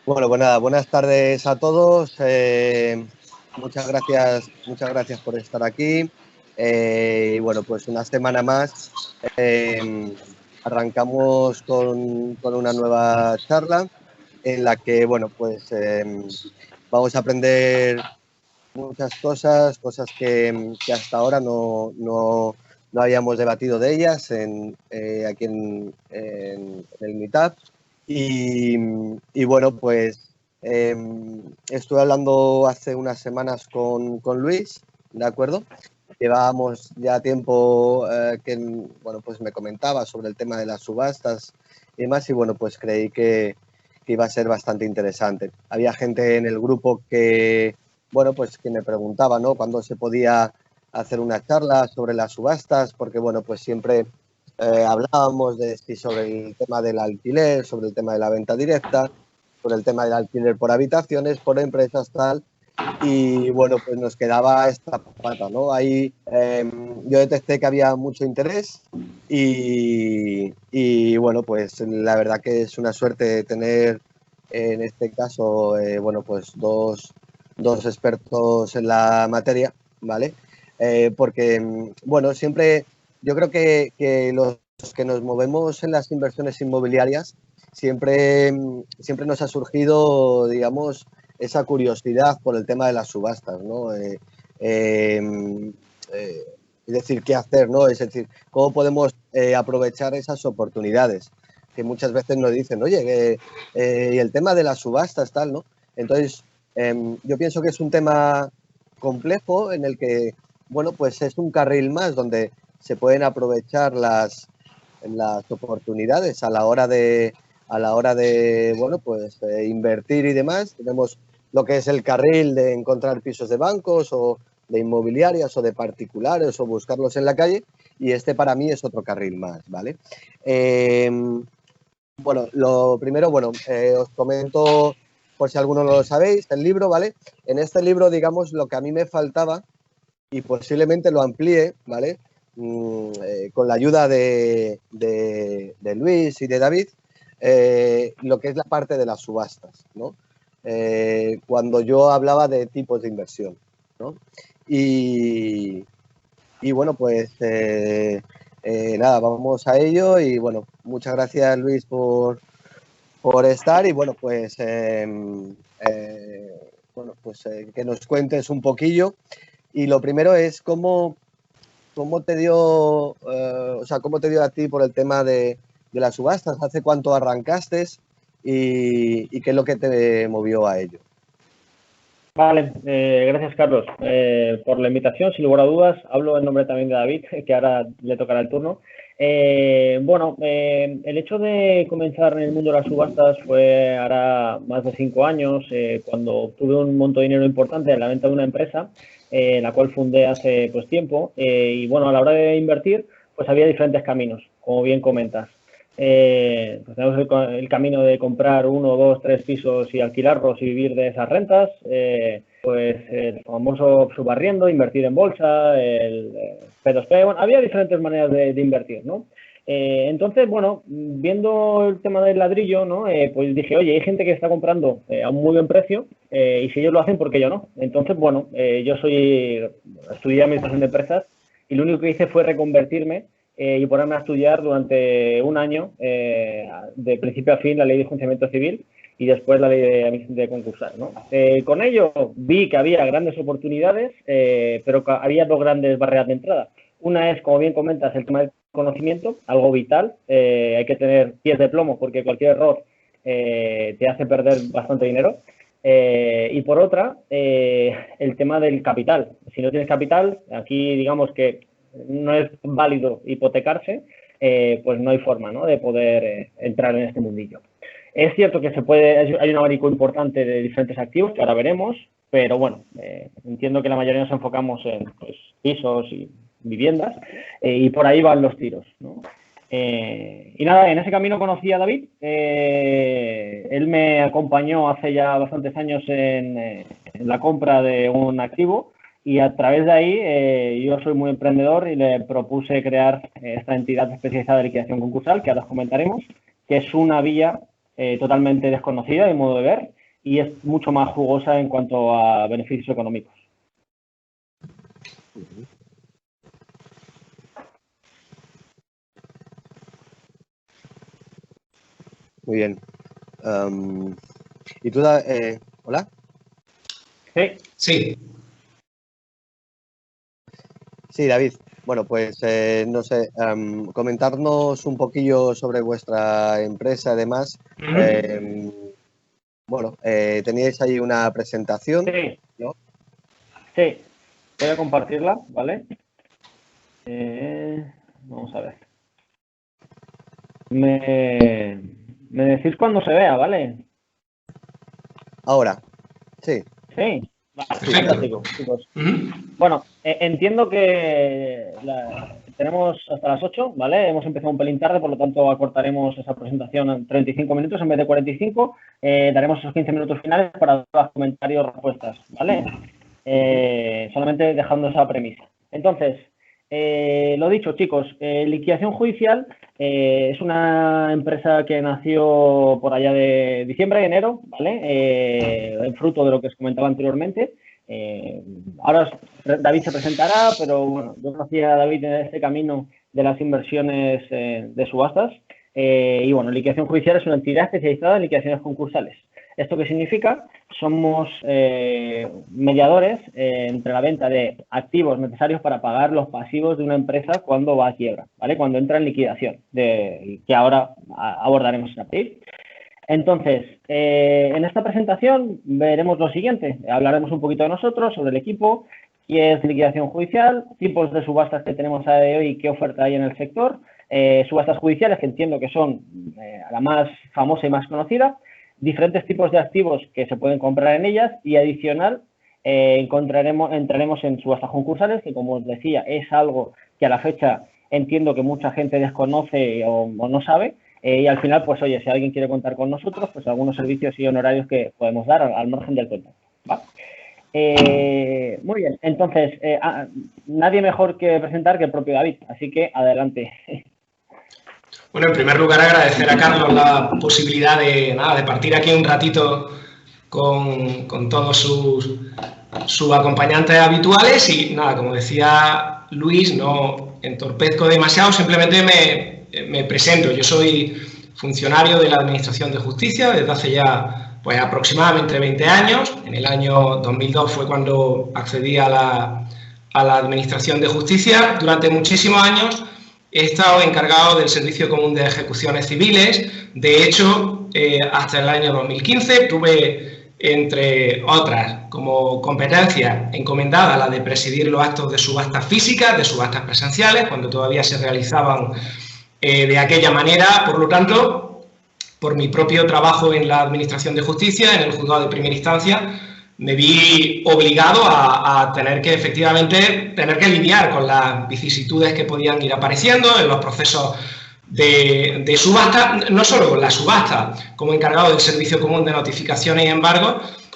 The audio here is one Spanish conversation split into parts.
Bueno, pues nada, buenas tardes a todos. Muchas gracias por estar aquí. Y bueno, pues una semana más arrancamos con una nueva charla en la que, bueno, pues vamos a aprender muchas cosas que hasta ahora no habíamos debatido de ellas aquí en el Meetup. Y bueno, pues estuve hablando hace unas semanas con Luis, ¿de acuerdo? Llevábamos ya tiempo bueno, pues me comentaba sobre el tema de las subastas y demás, y bueno, pues creí que iba a ser bastante interesante. Había gente en el grupo bueno, pues que me preguntaba, ¿no? ¿Cuándo se podía hacer una charla sobre las subastas? Porque, bueno, pues siempre hablábamos sobre el tema del alquiler, sobre el tema de la venta directa, sobre el tema del alquiler por habitaciones, por empresas, tal. Y bueno, pues nos quedaba esta pata, ¿no? Ahí yo detecté que había mucho interés y bueno, pues la verdad que es una suerte tener en este caso, bueno, pues dos expertos en la materia, ¿vale? Porque, bueno, siempre yo creo que los que nos movemos en las inversiones inmobiliarias siempre nos ha surgido, digamos, esa curiosidad por el tema de las subastas, ¿no? Es decir, qué hacer, ¿no? Es decir, cómo podemos aprovechar esas oportunidades que muchas veces nos dicen, oye, y el tema de las subastas, tal, ¿no? Entonces, yo pienso que es un tema complejo en el que, bueno, pues es un carril más donde se pueden aprovechar las oportunidades a la hora de bueno, pues invertir y demás. Tenemos lo que es el carril de encontrar pisos de bancos o de inmobiliarias o de particulares o buscarlos en la calle, y este para mí es otro carril más, ¿vale? Bueno, lo primero, bueno, os comento, por si alguno no lo sabéis, el libro, ¿vale? En este libro, digamos, lo que a mí me faltaba, y posiblemente lo amplíe, ¿vale? Con la ayuda de Luis y de David, lo que es la parte de las subastas, ¿no? Cuando yo hablaba de tipos de inversión, ¿no? Y, y bueno, pues nada, vamos a ello y bueno, muchas gracias Luis por estar y bueno, pues que nos cuentes un poquillo. Y lo primero es cómo te dio, cómo te dio a ti por el tema de las subastas, hace cuánto arrancaste y qué es lo que te movió a ello. Vale, gracias Carlos por la invitación. Sin lugar a dudas, hablo en nombre también de David, que ahora le tocará el turno. El hecho de comenzar en el mundo de las subastas fue ahora más de 5 años, cuando obtuve un monto de dinero importante en la venta de una empresa, la cual fundé hace pues tiempo, y bueno, a la hora de invertir, pues había diferentes caminos, como bien comentas. Pues tenemos el camino de comprar 1, 2, 3 pisos y alquilarlos y vivir de esas rentas, pues el famoso subarriendo, invertir en bolsa, el P2P, bueno, había diferentes maneras de invertir, ¿no? Entonces, bueno, viendo el tema del ladrillo, ¿no? Pues dije, oye, hay gente que está comprando a un muy buen precio, y si ellos lo hacen, ¿por qué yo no? Entonces, bueno, yo estudié administración de empresas y lo único que hice fue reconvertirme y ponerme a estudiar durante un año, de principio a fin, la ley de enjuiciamiento civil y después la ley de concursar, ¿no? Con ello vi que había grandes oportunidades, pero que había dos grandes barreras de entrada. Una es, como bien comentas, el tema del conocimiento, algo vital. Hay que tener pies de plomo porque cualquier error te hace perder bastante dinero. Y por otra, el tema del capital. Si no tienes capital, aquí digamos que no es válido hipotecarse, pues no hay forma, ¿no?, de poder entrar en este mundillo. Es cierto que hay un abanico importante de diferentes activos que ahora veremos, pero bueno, entiendo que la mayoría nos enfocamos en pues, pisos y viviendas, y por ahí van los tiros, ¿no? Y nada, en ese camino conocí a David. Él me acompañó hace ya bastantes años en la compra de un activo. Y a través de ahí yo soy muy emprendedor y le propuse crear esta entidad especializada de liquidación concursal, que ahora os comentaremos, que es una vía totalmente desconocida, de modo de ver, y es mucho más jugosa en cuanto a beneficios económicos. Muy bien. ¿Y tú, hola? Sí. Sí. Sí, David. Bueno, pues no sé, comentarnos un poquillo sobre vuestra empresa, además. Bueno, teníais ahí una presentación, Sí. ¿no? Sí, voy a compartirla, ¿vale? Vamos a ver. Me decís cuando se vea, ¿vale? Ahora, sí. Sí, vale, Perfecto. fantástico, chicos. Bueno, entiendo que tenemos hasta las 8, ¿vale? Hemos empezado un pelín tarde, por lo tanto acortaremos esa presentación en 35 minutos en vez de 45. Daremos esos 15 minutos finales para los comentarios y respuestas, ¿vale? Solamente dejando esa premisa. Entonces, lo dicho, chicos, Liquidación Judicial es una empresa que nació por allá de diciembre, enero, ¿vale? En fruto de lo que os comentaba anteriormente. Ahora David se presentará, pero bueno, yo conocí a David en este camino de las inversiones de subastas. Y bueno, Liquidación Judicial es una entidad especializada en liquidaciones concursales. ¿Esto qué significa? Somos mediadores entre la venta de activos necesarios para pagar los pasivos de una empresa cuando va a quiebra, ¿vale? Cuando entra en liquidación, que ahora abordaremos en abril. Entonces, en esta presentación veremos lo siguiente. Hablaremos un poquito de nosotros, sobre el equipo, qué es liquidación judicial, tipos de subastas que tenemos a día de hoy y qué oferta hay en el sector, subastas judiciales, que entiendo que son la más famosa y más conocida, diferentes tipos de activos que se pueden comprar en ellas y adicional entraremos en subastas concursales, que como os decía es algo que a la fecha entiendo que mucha gente desconoce o no sabe. Y al final, pues oye, si alguien quiere contar con nosotros, pues algunos servicios y honorarios que podemos dar al margen del contacto, ¿va? Muy bien, entonces, nadie mejor que presentar que el propio David, así que adelante. Bueno, en primer lugar agradecer a Carlos la posibilidad de partir aquí un ratito con todos sus acompañantes habituales y nada, como decía Luis, no entorpezco demasiado, simplemente me presento. Yo soy funcionario de la Administración de Justicia desde hace ya pues aproximadamente 20 años. En el año 2002 fue cuando accedí a la Administración de Justicia. Durante muchísimos años he estado encargado del Servicio Común de Ejecuciones Civiles. De hecho, hasta el año 2015 tuve, entre otras, como competencia encomendada la de presidir los actos de subastas físicas, de subastas presenciales, cuando todavía se realizaban de aquella manera. Por lo tanto, por mi propio trabajo en la Administración de Justicia, en el juzgado de primera instancia, me vi obligado a tener que, efectivamente, lidiar con las vicisitudes que podían ir apareciendo en los procesos de subasta. No solo con la subasta, como encargado del Servicio Común de Notificaciones y Embargos,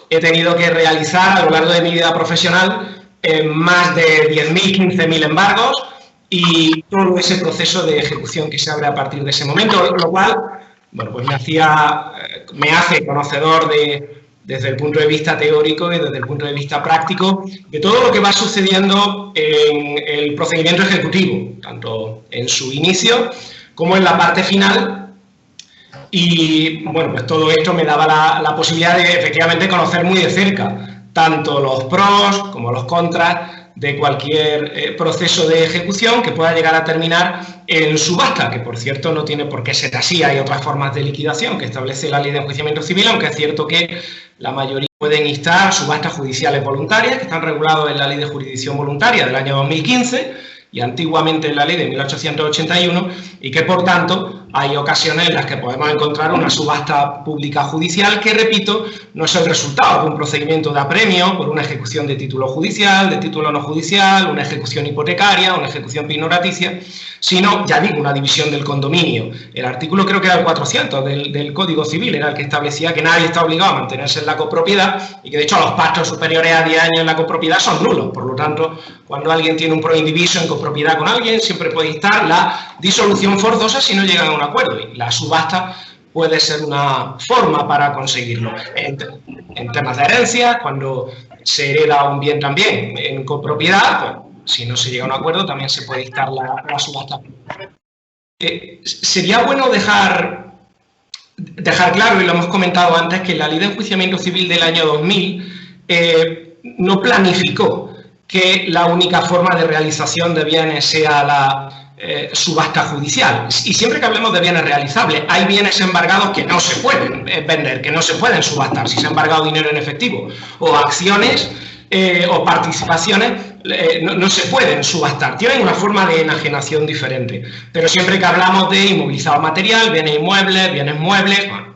he tenido que realizar a lo largo de mi vida profesional más de 10.000, 15.000 embargos y todo ese proceso de ejecución que se abre a partir de ese momento, lo cual, bueno, pues me hace conocedor desde el punto de vista teórico y desde el punto de vista práctico de todo lo que va sucediendo en el procedimiento ejecutivo, tanto en su inicio como en la parte final. Y bueno, pues todo esto me daba la posibilidad de efectivamente conocer muy de cerca tanto los pros como los contras de cualquier proceso de ejecución que pueda llegar a terminar en subasta, que por cierto no tiene por qué ser así. Hay otras formas de liquidación que establece la Ley de Enjuiciamiento Civil, aunque es cierto que la mayoría pueden instar subastas judiciales voluntarias, que están reguladas en la Ley de Jurisdicción Voluntaria del año 2015 y antiguamente en la Ley de 1881, y que por tanto hay ocasiones en las que podemos encontrar una subasta pública judicial que, repito, no es el resultado de un procedimiento de apremio por una ejecución de título judicial, de título no judicial, una ejecución hipotecaria, una ejecución pinoraticia, sino, ya digo, una división del condominio. El artículo, creo que era el 400 del Código Civil, era el que establecía que nadie está obligado a mantenerse en la copropiedad y que, de hecho, los pactos superiores a 10 años en la copropiedad son nulos. Por lo tanto, cuando alguien tiene un pro indiviso en copropiedad con alguien, siempre puede instar la disolución forzosa si no llegan a un acuerdo. Y la subasta puede ser una forma para conseguirlo. En temas de herencia, cuando se hereda un bien también en copropiedad, pues, si no se llega a un acuerdo, también se puede dictar la subasta. Sería bueno dejar claro, y lo hemos comentado antes, que la Ley de Enjuiciamiento Civil del año 2000 no planificó que la única forma de realización de bienes sea la subasta judicial. Y siempre que hablemos de bienes realizables, hay bienes embargados que no se pueden vender, que no se pueden subastar. Si se ha embargado dinero en efectivo o acciones o participaciones, no se pueden subastar. Tienen una forma de enajenación diferente. Pero siempre que hablamos de inmovilizado material, bienes inmuebles, bienes muebles, bueno,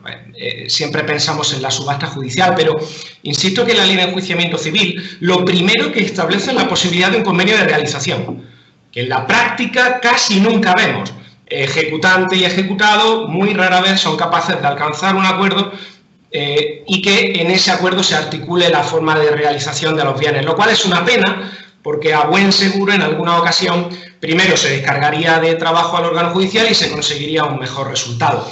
siempre pensamos en la subasta judicial, pero insisto que la Ley de Enjuiciamiento Civil lo primero que establece es la posibilidad de un convenio de realización, que en la práctica casi nunca vemos. Ejecutante y ejecutado muy rara vez son capaces de alcanzar un acuerdo y que en ese acuerdo se articule la forma de realización de los bienes, lo cual es una pena, porque a buen seguro en alguna ocasión primero se descargaría de trabajo al órgano judicial y se conseguiría un mejor resultado.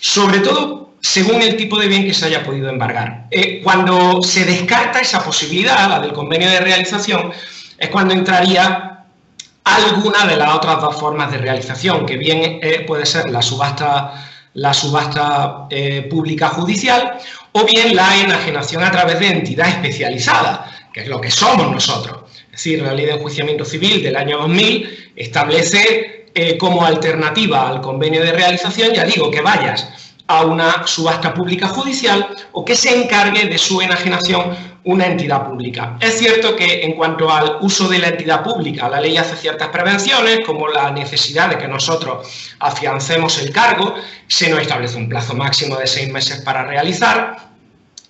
Sobre todo según el tipo de bien que se haya podido embargar. Cuando se descarta esa posibilidad, la del convenio de realización, es cuando entraría alguna de las otras dos formas de realización, que bien puede ser la subasta pública judicial o bien la enajenación a través de entidad especializada, que es lo que somos nosotros. Es decir, la Ley de Enjuiciamiento Civil del año 2000 establece como alternativa al convenio de realización, ya digo, que vayas a una subasta pública judicial o que se encargue de su enajenación una entidad pública. Es cierto que en cuanto al uso de la entidad pública, la ley hace ciertas prevenciones, como la necesidad de que nosotros afiancemos el cargo, se nos establece un plazo máximo de 6 meses para realizar,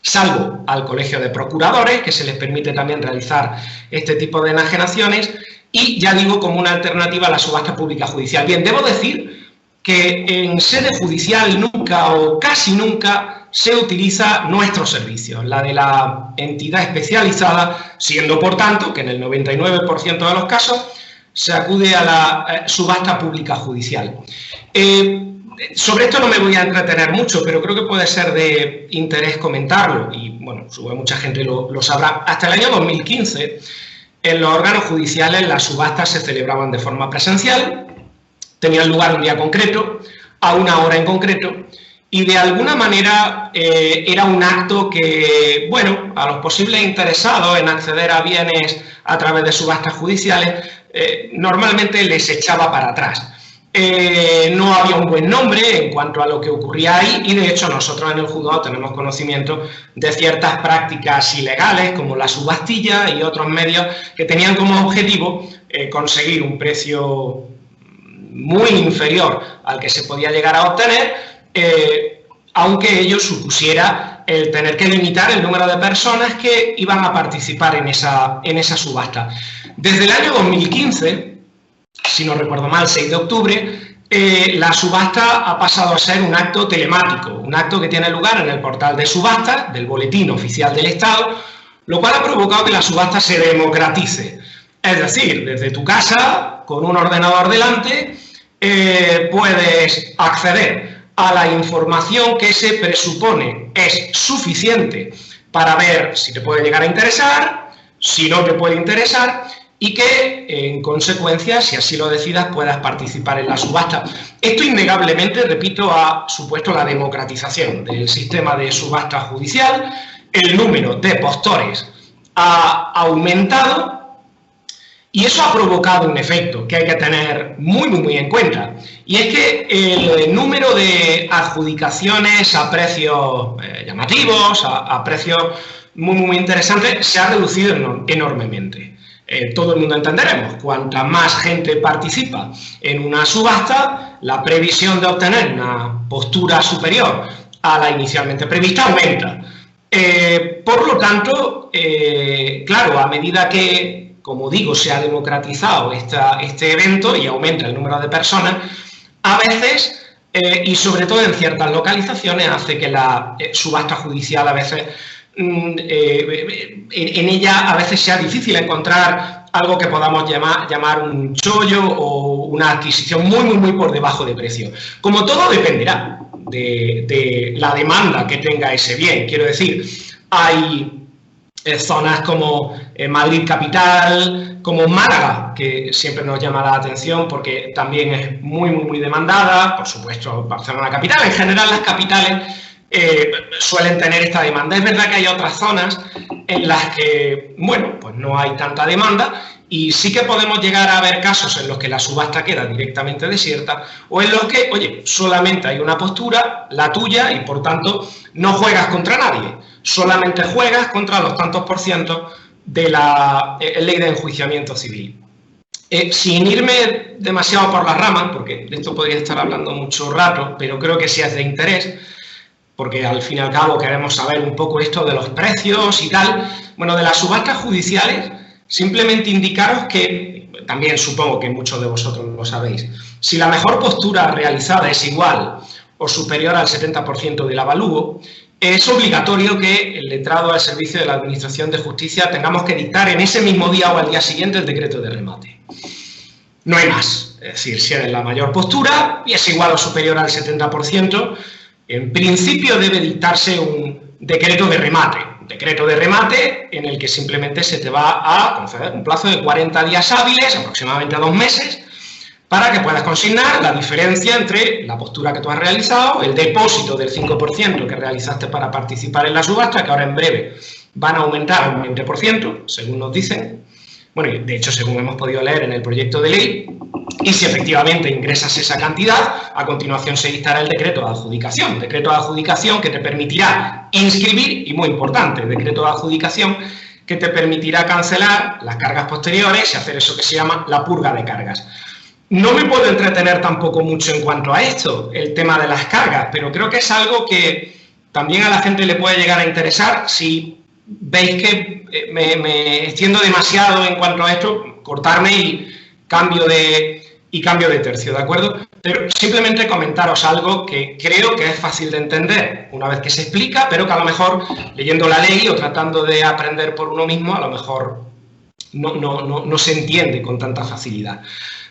salvo al Colegio de Procuradores, que se les permite también realizar este tipo de enajenaciones, y ya digo, como una alternativa a la subasta pública judicial. Bien, debo decir que en sede judicial nunca o casi nunca se utiliza nuestro servicio, la de la entidad especializada, siendo por tanto que en el 99% de los casos se acude a la subasta pública judicial. Sobre esto no me voy a entretener mucho, pero creo que puede ser de interés comentarlo y, bueno, supongo que mucha gente lo sabrá. Hasta el año 2015, en los órganos judiciales las subastas se celebraban de forma presencial, tenían lugar un día concreto, a una hora en concreto, y de alguna manera era un acto que, bueno, a los posibles interesados en acceder a bienes a través de subastas judiciales, normalmente les echaba para atrás. No había un buen nombre en cuanto a lo que ocurría ahí y, de hecho, nosotros en el juzgado tenemos conocimiento de ciertas prácticas ilegales, como la subastilla y otros medios que tenían como objetivo conseguir un precio muy inferior al que se podía llegar a obtener, aunque ello supusiera el tener que limitar el número de personas que iban a participar en esa subasta. Desde el año 2015, si no recuerdo mal, 6 de octubre, la subasta ha pasado a ser un acto telemático, un acto que tiene lugar en el portal de subastas del Boletín Oficial del Estado, lo cual ha provocado que la subasta se democratice. Es decir, desde tu casa, con un ordenador delante, puedes acceder a la información que se presupone es suficiente para ver si te puede llegar a interesar, si no te puede interesar y que, en consecuencia, si así lo decidas, puedas participar en la subasta. Esto innegablemente, repito, ha supuesto la democratización del sistema de subasta judicial, el número de postores ha aumentado y eso ha provocado un efecto que hay que tener muy en cuenta, y es que el número de adjudicaciones a precios llamativos, a precios muy interesantes, se ha reducido enormemente. Todo el mundo entenderemos, cuanta más gente participa en una subasta, la previsión de obtener una postura superior a la inicialmente prevista aumenta. Por lo tanto, claro, a medida que, como digo, se ha democratizado este evento y aumenta el número de personas, a veces, y sobre todo en ciertas localizaciones, hace que la subasta judicial a veces, en ella a veces sea difícil encontrar algo que podamos llamar un chollo o una adquisición muy por debajo de precio. Como todo dependerá de la demanda que tenga ese bien. Quiero decir, hay zonas como Madrid capital, como Málaga, que siempre nos llama la atención porque también es muy demandada, por supuesto Barcelona capital, en general las capitales suelen tener esta demanda. Es verdad que hay otras zonas en las que, bueno, pues no hay tanta demanda y sí que podemos llegar a ver casos en los que la subasta queda directamente desierta o en los que, oye, solamente hay una postura, la tuya, y por tanto no juegas contra nadie, solamente juegas contra los tantos por ciento de la ley de enjuiciamiento civil. Sin irme demasiado por las ramas, porque de esto podría estar hablando mucho rato, pero creo que sí es de interés, porque al fin y al cabo queremos saber un poco esto de los precios y tal. Bueno, de las subastas judiciales, simplemente indicaros que, también supongo que muchos de vosotros lo sabéis, si la mejor postura realizada es igual o superior al 70% del avalúo, es obligatorio que el letrado al servicio de la Administración de Justicia tengamos que dictar en ese mismo día o al día siguiente el decreto de remate. No hay más. Es decir, si eres la mayor postura y es igual o superior al 70%, en principio debe dictarse un decreto de remate en el que simplemente se te va a conceder un plazo de 40 días hábiles, aproximadamente 2 meses, para que puedas consignar la diferencia entre la postura que tú has realizado, el depósito del 5% que realizaste para participar en la subasta, que ahora en breve van a aumentar a un 20%, según nos dicen. Bueno, de hecho, según hemos podido leer en el proyecto de ley, y si efectivamente ingresas esa cantidad, a continuación se dictará el decreto de adjudicación que te permitirá inscribir, y muy importante, el decreto de adjudicación que te permitirá cancelar las cargas posteriores y hacer eso que se llama la purga de cargas. No me puedo entretener tampoco mucho en cuanto a esto, el tema de las cargas, pero creo que es algo que también a la gente le puede llegar a interesar. Si veis que me extiendo demasiado en cuanto a esto, cortarme y cambio de tercio, ¿de acuerdo? Pero simplemente comentaros algo que creo que es fácil de entender una vez que se explica, pero que a lo mejor leyendo la ley o tratando de aprender por uno mismo, a lo mejor no se entiende con tanta facilidad.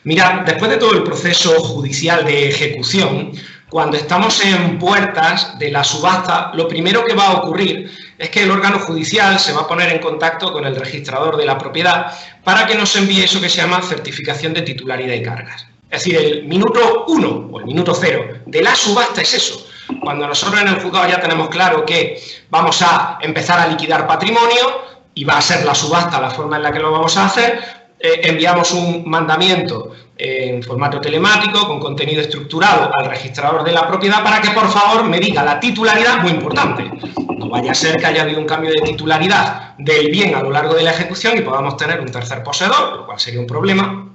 Mirad, después de todo el proceso judicial de ejecución, cuando estamos en puertas de la subasta, lo primero que va a ocurrir es que el órgano judicial se va a poner en contacto con el registrador de la propiedad para que nos envíe eso que se llama certificación de titularidad y cargas. Es decir, el minuto 1 o el minuto 0 de la subasta es eso. Cuando nosotros en el juzgado ya tenemos claro que vamos a empezar a liquidar patrimonio y va a ser la subasta la forma en la que lo vamos a hacer, enviamos un mandamiento en formato telemático con contenido estructurado al registrador de la propiedad para que por favor me diga la titularidad, muy importante. No vaya a ser que haya habido un cambio de titularidad del bien a lo largo de la ejecución y podamos tener un tercer poseedor, lo cual sería un problema.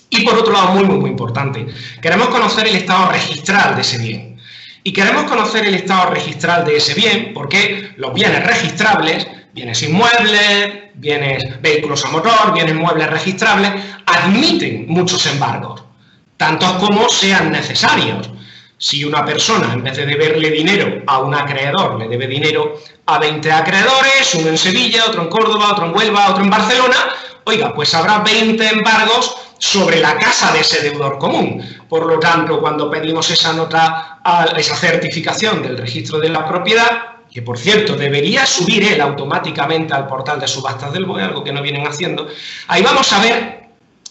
Y por otro lado, muy importante, queremos conocer el estado registral de ese bien. Y queremos conocer el estado registral de ese bien porque los bienes registrables, bienes inmuebles, bienes vehículos a motor, bienes muebles registrables, admiten muchos embargos, tantos como sean necesarios. Si una persona, en vez de deberle dinero a un acreedor, le debe dinero a 20 acreedores, uno en Sevilla, otro en Córdoba, otro en Huelva, otro en Barcelona, oiga, pues habrá 20 embargos sobre la casa de ese deudor común. Por lo tanto, cuando pedimos esa nota, esa certificación del registro de la propiedad, que por cierto debería subir él automáticamente al portal de subastas del BOE, algo que no vienen haciendo, ahí vamos a ver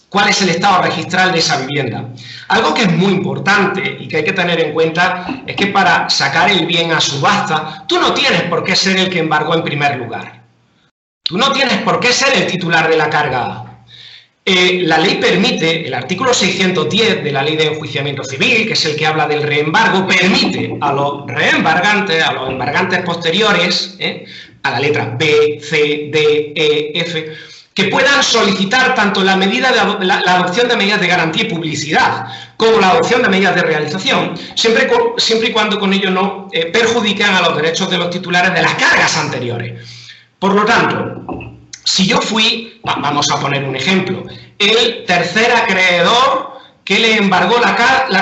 cuál es el estado registral de esa vivienda. Algo que es muy importante y que hay que tener en cuenta es que para sacar el bien a subasta, tú no tienes por qué ser el que embargó en primer lugar. Tú no tienes por qué ser el titular de la carga. La ley permite, el artículo 610 de la Ley de Enjuiciamiento Civil, que es el que habla del reembargo, permite a los reembargantes, a los embargantes posteriores, a la letra B, C, D, E, F, que puedan solicitar tanto la adopción de medidas de garantía y publicidad como la adopción de medidas de realización, siempre y cuando con ello no perjudiquen a los derechos de los titulares de las cargas anteriores. Por lo tanto, si yo fui, vamos a poner un ejemplo, el tercer acreedor que le embargó la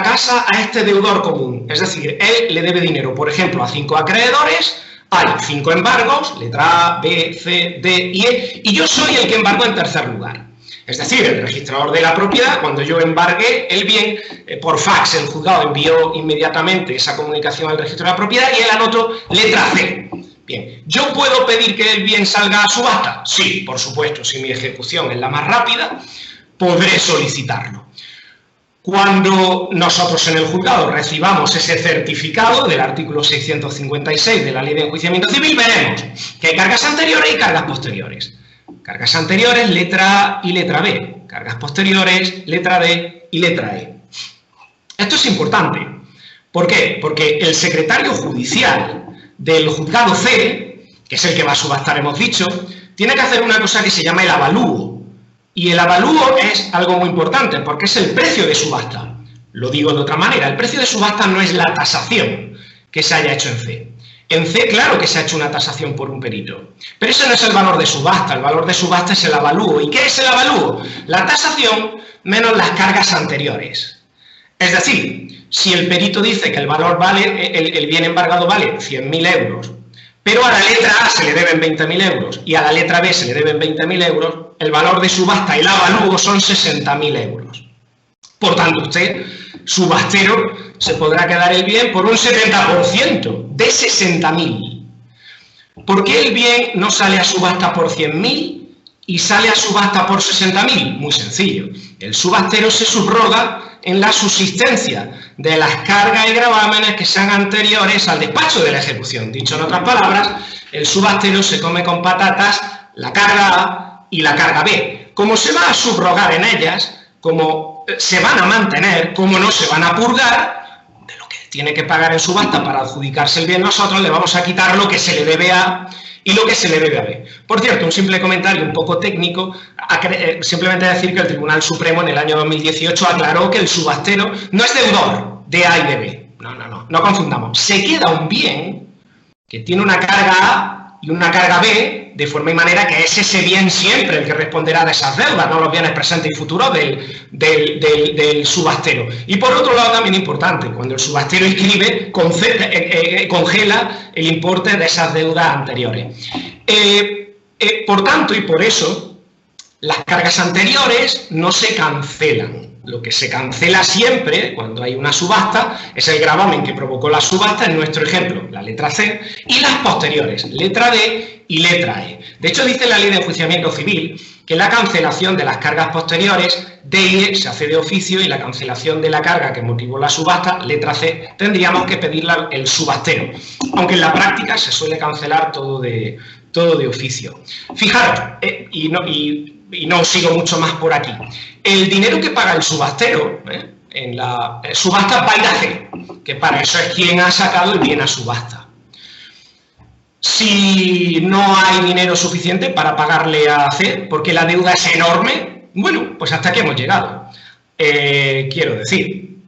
casa a este deudor común, es decir, él le debe dinero, por ejemplo, a 5 acreedores, hay 5 embargos, letra A, B, C, D y E, y yo soy el que embargó en tercer lugar. Es decir, el registrador de la propiedad, cuando yo embargué el bien, por fax el juzgado envió inmediatamente esa comunicación al registro de la propiedad y él anotó letra C. Bien, ¿yo puedo pedir que el bien salga a subasta? Sí, por supuesto, si mi ejecución es la más rápida, podré solicitarlo. Cuando nosotros en el juzgado recibamos ese certificado del artículo 656 de la Ley de Enjuiciamiento Civil, veremos que hay cargas anteriores y cargas posteriores. Cargas anteriores, letra A y letra B. Cargas posteriores, letra D y letra E. Esto es importante. ¿Por qué? Porque el secretario judicial del juzgado C, que es el que va a subastar, hemos dicho, tiene que hacer una cosa que se llama el avalúo. Y el avalúo es algo muy importante, porque es el precio de subasta. Lo digo de otra manera, el precio de subasta no es la tasación que se haya hecho en C. En C, claro que se ha hecho una tasación por un perito, pero ese no es el valor de subasta. El valor de subasta es el avalúo. ¿Y qué es el avalúo? La tasación menos las cargas anteriores. Es decir, si el perito dice que el valor vale, el bien embargado vale 100.000 euros, pero a la letra A se le deben 20.000 euros y a la letra B se le deben 20.000 euros, el valor de subasta y el avalúo son 60.000 euros. Por tanto, usted, subastero, se podrá quedar el bien por un 70% de 60.000. ¿Por qué el bien no sale a subasta por 100.000 y sale a subasta por 60.000? Muy sencillo. El subastero se subroga en la subsistencia de las cargas y gravámenes que sean anteriores al despacho de la ejecución. Dicho en otras palabras, el subastero se come con patatas la carga A y la carga B. Como se va a subrogar en ellas, como se van a mantener, como no se van a purgar, de lo que tiene que pagar en subasta para adjudicarse el bien, nosotros le vamos a quitar lo que se le debe a A y lo que se le debe a B. Por cierto, un simple comentario un poco técnico, simplemente decir que el Tribunal Supremo en el año 2018 aclaró que el subastero no es deudor de A y de B. No confundamos. Se queda un bien que tiene una carga A y una carga B, de forma y manera que es ese bien siempre el que responderá de esas deudas, no los bienes presentes y futuros del subastero. Y por otro lado, también importante, cuando el subastero inscribe, congela el importe de esas deudas anteriores. Por tanto, y por eso, las cargas anteriores no se cancelan. Lo que se cancela siempre, cuando hay una subasta, es el gravamen que provocó la subasta, en nuestro ejemplo, la letra C, y las posteriores, letra D y letra E. De hecho, dice la Ley de Enjuiciamiento Civil que la cancelación de las cargas posteriores, D y E, se hace de oficio, y la cancelación de la carga que motivó la subasta, letra C, tendríamos que pedirla el subastero, aunque en la práctica se suele cancelar todo de oficio. Fijaros, y no sigo mucho más por aquí, el dinero que paga el subastero en la subasta va a ir a C, que para eso es quien ha sacado el bien a subasta. Si no hay dinero suficiente para pagarle a C, porque la deuda es enorme, bueno, pues hasta aquí hemos llegado. Quiero decir,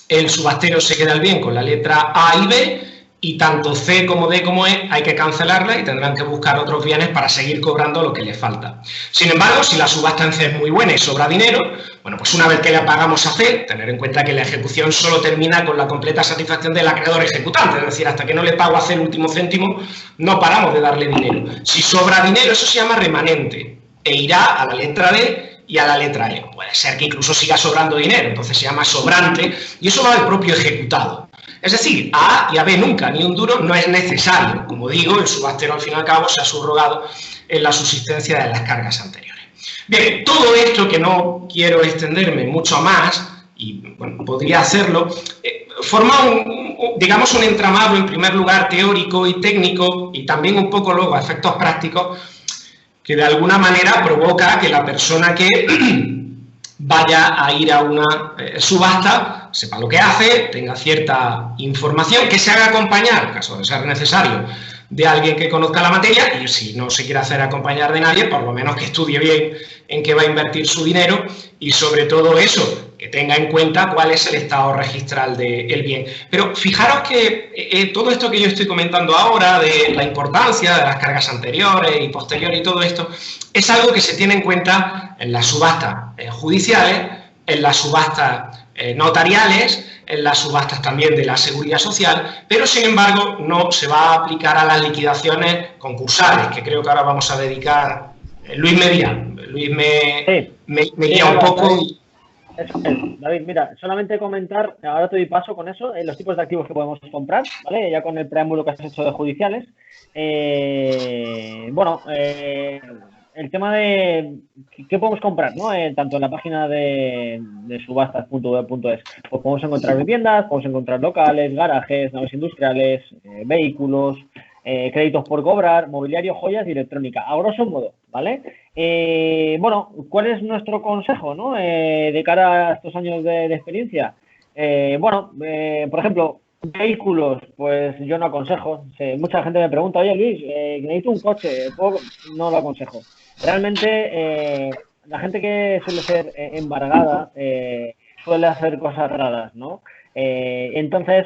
el subastero se queda el bien con la letra A y B, y tanto C como D como E hay que cancelarla y tendrán que buscar otros bienes para seguir cobrando lo que les falta. Sin embargo, si la subasta en C es muy buena y sobra dinero, bueno, pues una vez que le pagamos a C, tener en cuenta que la ejecución solo termina con la completa satisfacción del acreedor ejecutante, es decir, hasta que no le pago a C el último céntimo, no paramos de darle dinero. Si sobra dinero, eso se llama remanente e irá a la letra D y a la letra E. Puede ser que incluso siga sobrando dinero, entonces se llama sobrante, y eso va del propio ejecutado. Es decir, a A y a B nunca, ni un duro, no es necesario. Como digo, el subastero al fin y al cabo se ha subrogado en la subsistencia de las cargas anteriores. Bien, todo esto, que no quiero extenderme mucho más, y bueno, podría hacerlo, forma digamos un entramado, en primer lugar, teórico y técnico, y también un poco luego a efectos prácticos, que de alguna manera provoca que la persona que vaya a ir a una subasta, sepa lo que hace, tenga cierta información, que se haga acompañar, en caso de ser necesario, de alguien que conozca la materia, y si no se quiere hacer acompañar de nadie, por lo menos que estudie bien en qué va a invertir su dinero, y sobre todo eso, que tenga en cuenta cuál es el estado registral del bien. Pero fijaros que todo esto que yo estoy comentando ahora, de la importancia de las cargas anteriores y posteriores y todo esto, es algo que se tiene en cuenta en las subastas judiciales, en las subastas notariales, en las subastas también de la Seguridad Social, pero sin embargo no se va a aplicar a las liquidaciones concursales, que creo que ahora vamos a dedicar Luis Media, Luis me guía un poco. Eso es. David, mira, solamente comentar, ahora te doy paso con eso, los tipos de activos que podemos comprar, ¿vale? Ya con el preámbulo que has hecho de judiciales. El tema de qué podemos comprar, ¿no? Tanto en la página de subastas.web.es, pues podemos encontrar viviendas, podemos encontrar locales, garajes, naves industriales, vehículos, créditos por cobrar, mobiliario, joyas y electrónica, a grosso modo, ¿vale? ¿Cuál es nuestro consejo, ¿no? De cara a estos años de experiencia? Por ejemplo, vehículos, pues yo no aconsejo. Mucha gente me pregunta, oye Luis, necesito un coche, no lo aconsejo. Realmente, la gente que suele ser embargada suele hacer cosas raras, ¿no? Entonces,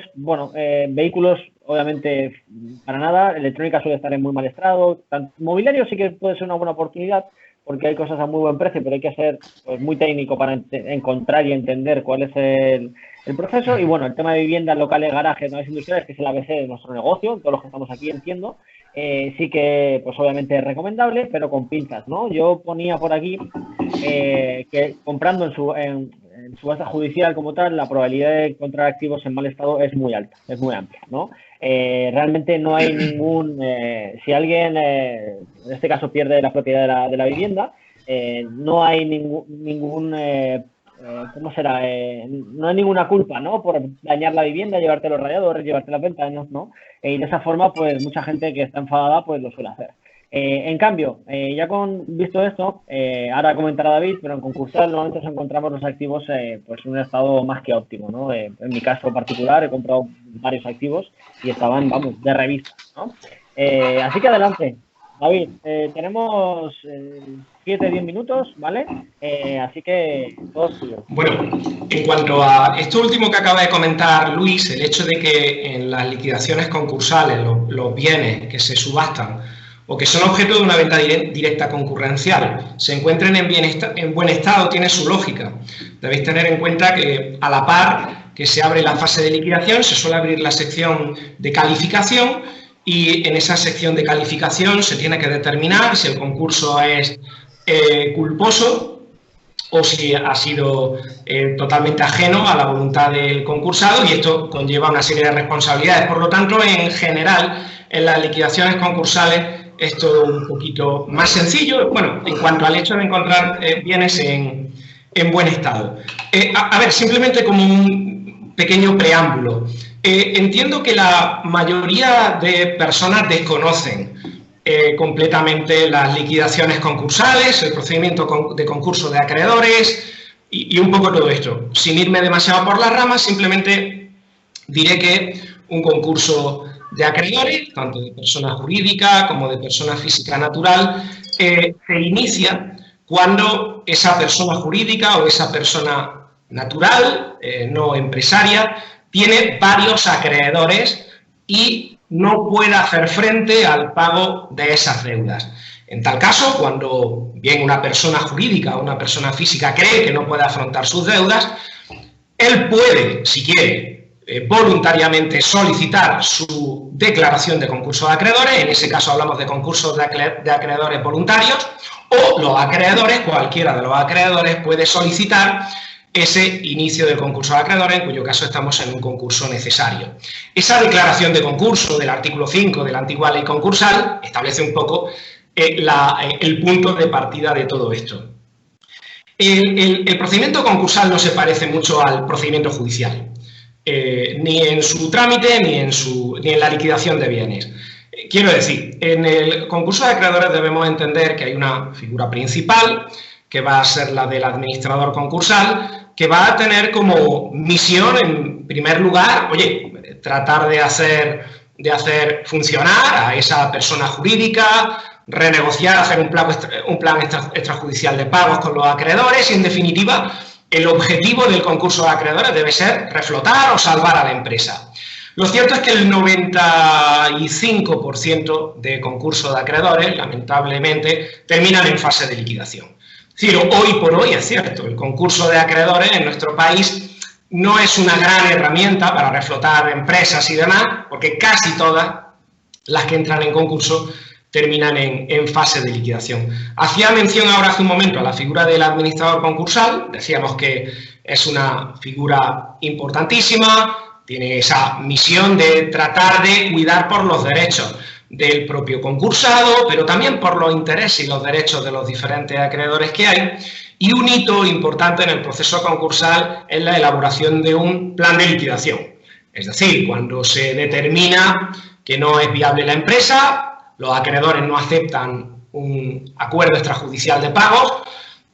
vehículos, obviamente, para nada. Electrónica suele estar en muy mal estado. Mobiliario sí que puede ser una buena oportunidad porque hay cosas a muy buen precio, pero hay que ser pues, muy técnico para encontrar y entender cuál es el proceso. Y bueno, el tema de viviendas, locales, garajes, naves industriales, que es el ABC de nuestro negocio, todos los que estamos aquí entiendo, sí que pues obviamente es recomendable, pero con pinzas, ¿no? Yo ponía por aquí que comprando en subasta judicial como tal, la probabilidad de encontrar activos en mal estado es muy alta, es muy amplia, ¿no? Realmente no hay ningún... si alguien, en este caso, pierde la propiedad de la vivienda, no hay ningún ¿cómo será? No hay ninguna culpa, ¿no? Por dañar la vivienda, llevarte los radiadores, llevarte las ventanas, ¿no? Y de esa forma, pues, mucha gente que está enfadada, pues, lo suele hacer. En cambio, ya visto esto, ahora comentará David, pero en concursal normalmente nos encontramos los activos pues en un estado más que óptimo, ¿no? En mi caso particular he comprado varios activos y estaban, vamos, de revista, ¿no? Así que adelante, David, tenemos 7-10 minutos, ¿vale? Así que todo suyo. Bueno, en cuanto a esto último que acaba de comentar Luis, el hecho de que en las liquidaciones concursales los bienes que se subastan o que son objeto de una venta directa concurrencial se encuentren en buen estado, tiene su lógica. Debéis tener en cuenta que a la par que se abre la fase de liquidación, se suele abrir la sección de calificación y en esa sección de calificación se tiene que determinar si el concurso es culposo o si ha sido totalmente ajeno a la voluntad del concursado, y esto conlleva una serie de responsabilidades. Por lo tanto, en general, en las liquidaciones concursales es todo un poquito más sencillo, bueno, en cuanto al hecho de encontrar bienes en buen estado. A ver, simplemente como un pequeño preámbulo. Entiendo que la mayoría de personas desconocen completamente las liquidaciones concursales, el procedimiento de concurso de acreedores y un poco todo esto. Sin irme demasiado por las ramas, simplemente diré que un concurso de acreedores, tanto de persona jurídica como de persona física natural, se inicia cuando esa persona jurídica o esa persona natural, no empresaria, tiene varios acreedores y no puede hacer frente al pago de esas deudas. En tal caso, cuando bien una persona jurídica o una persona física cree que no puede afrontar sus deudas, él puede, si quiere, voluntariamente solicitar su declaración de concurso de acreedores. En ese caso hablamos de concursos de acreedores voluntarios, o los acreedores, cualquiera de los acreedores puede solicitar ese inicio del concurso de acreedores, en cuyo caso estamos en un concurso necesario. Esa declaración de concurso del artículo 5 de la antigua ley concursal establece un poco el punto de partida de todo esto. El procedimiento concursal no se parece mucho al procedimiento judicial, ni en su trámite ni en la liquidación de bienes. Quiero decir, en el concurso de acreedores debemos entender que hay una figura principal, que va a ser la del administrador concursal, que va a tener como misión, en primer lugar, oye, tratar de hacer funcionar a esa persona jurídica, renegociar, hacer un plan extrajudicial de pagos con los acreedores y, en definitiva, el objetivo del concurso de acreedores debe ser reflotar o salvar a la empresa. Lo cierto es que el 95% de concursos de acreedores, lamentablemente, terminan en fase de liquidación. Es decir, hoy por hoy es cierto, el concurso de acreedores en nuestro país no es una gran herramienta para reflotar empresas y demás, porque casi todas las que entran en concurso terminan en fase de liquidación. Hacía mención ahora hace un momento a la figura del administrador concursal. Decíamos que es una figura importantísima, tiene esa misión de tratar de cuidar por los derechos del propio concursado, pero también por los intereses y los derechos de los diferentes acreedores que hay. Y un hito importante en el proceso concursal es la elaboración de un plan de liquidación. Es decir, cuando se determina que no es viable la empresa, los acreedores no aceptan un acuerdo extrajudicial de pagos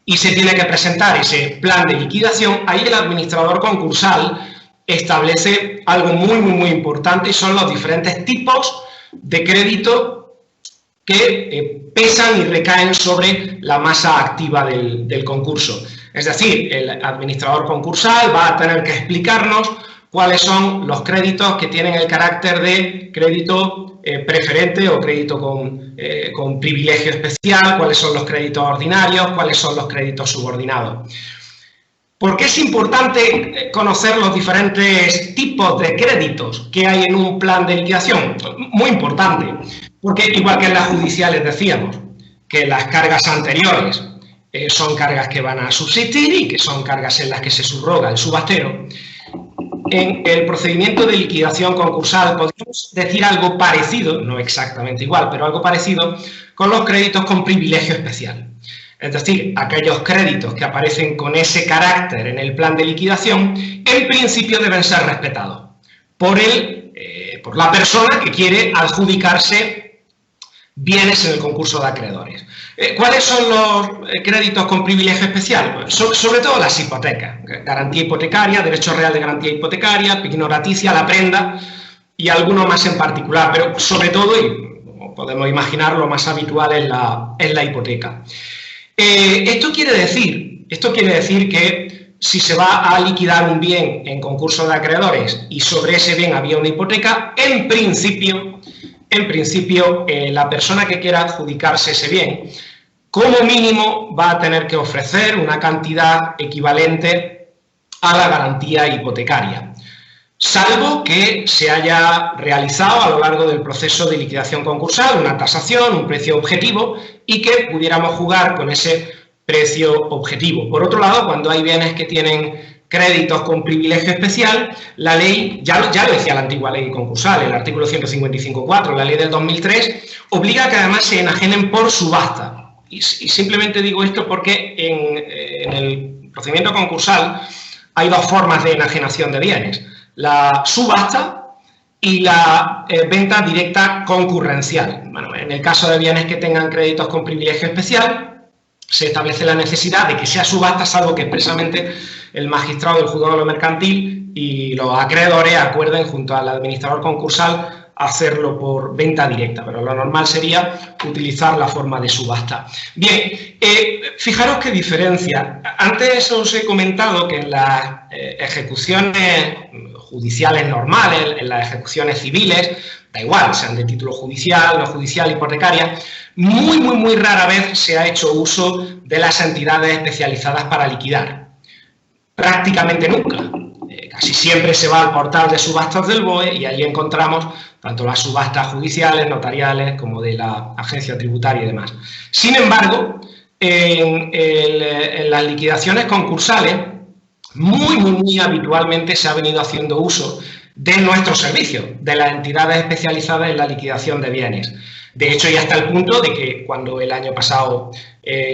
y se tiene que presentar ese plan de liquidación, ahí el administrador concursal establece algo muy importante, y son los diferentes tipos de crédito que pesan y recaen sobre la masa activa del concurso. Es decir, el administrador concursal va a tener que explicarnos cuáles son los créditos que tienen el carácter de crédito preferente o crédito con privilegio especial, cuáles son los créditos ordinarios, cuáles son los créditos subordinados. ¿Por qué es importante conocer los diferentes tipos de créditos que hay en un plan de liquidación? Muy importante, porque igual que en las judiciales decíamos que las cargas anteriores son cargas que van a subsistir y que son cargas en las que se subroga el subastero. En el procedimiento de liquidación concursal podemos decir algo parecido, no exactamente igual, pero algo parecido con los créditos con privilegio especial. Es decir, aquellos créditos que aparecen con ese carácter en el plan de liquidación, en principio deben ser respetados por la persona que quiere adjudicarse bienes en el concurso de acreedores. ¿Cuáles son los créditos con privilegio especial? Sobre todo las hipotecas, garantía hipotecaria, derecho real de garantía hipotecaria, pignoraticia, la prenda y alguno más en particular, pero sobre todo, y como podemos imaginar, lo más habitual es la hipoteca. Esto quiere decir que si se va a liquidar un bien en concurso de acreedores y sobre ese bien había una hipoteca, en principio, la persona que quiera adjudicarse ese bien, como mínimo va a tener que ofrecer una cantidad equivalente a la garantía hipotecaria, salvo que se haya realizado a lo largo del proceso de liquidación concursal una tasación, un precio objetivo, y que pudiéramos jugar con ese precio objetivo. Por otro lado, cuando hay bienes que tienen créditos con privilegio especial, la ley, ya lo decía la antigua ley concursal, el artículo 155.4, la ley del 2003, obliga a que además se enajenen por subasta. Y simplemente digo esto porque en el procedimiento concursal hay dos formas de enajenación de bienes: la subasta y la venta directa concurrencial. Bueno, en el caso de bienes que tengan créditos con privilegio especial, se establece la necesidad de que sea subasta, salvo que expresamente el magistrado del juzgado de lo mercantil y los acreedores acuerden junto al administrador concursal hacerlo por venta directa, pero lo normal sería utilizar la forma de subasta. Bien, fijaros qué diferencia. Antes os he comentado que en las ejecuciones judiciales normales, en las ejecuciones civiles, da igual, sean de título judicial, no judicial, hipotecaria, muy rara vez se ha hecho uso de las entidades especializadas para liquidar. Prácticamente nunca. Casi siempre se va al portal de subastas del BOE y allí encontramos tanto las subastas judiciales, notariales, como de la agencia tributaria y demás. Sin embargo, en las liquidaciones concursales, muy habitualmente se ha venido haciendo uso de nuestros servicios, de las entidades especializadas en la liquidación de bienes. De hecho, ya hasta el punto de que cuando el año pasado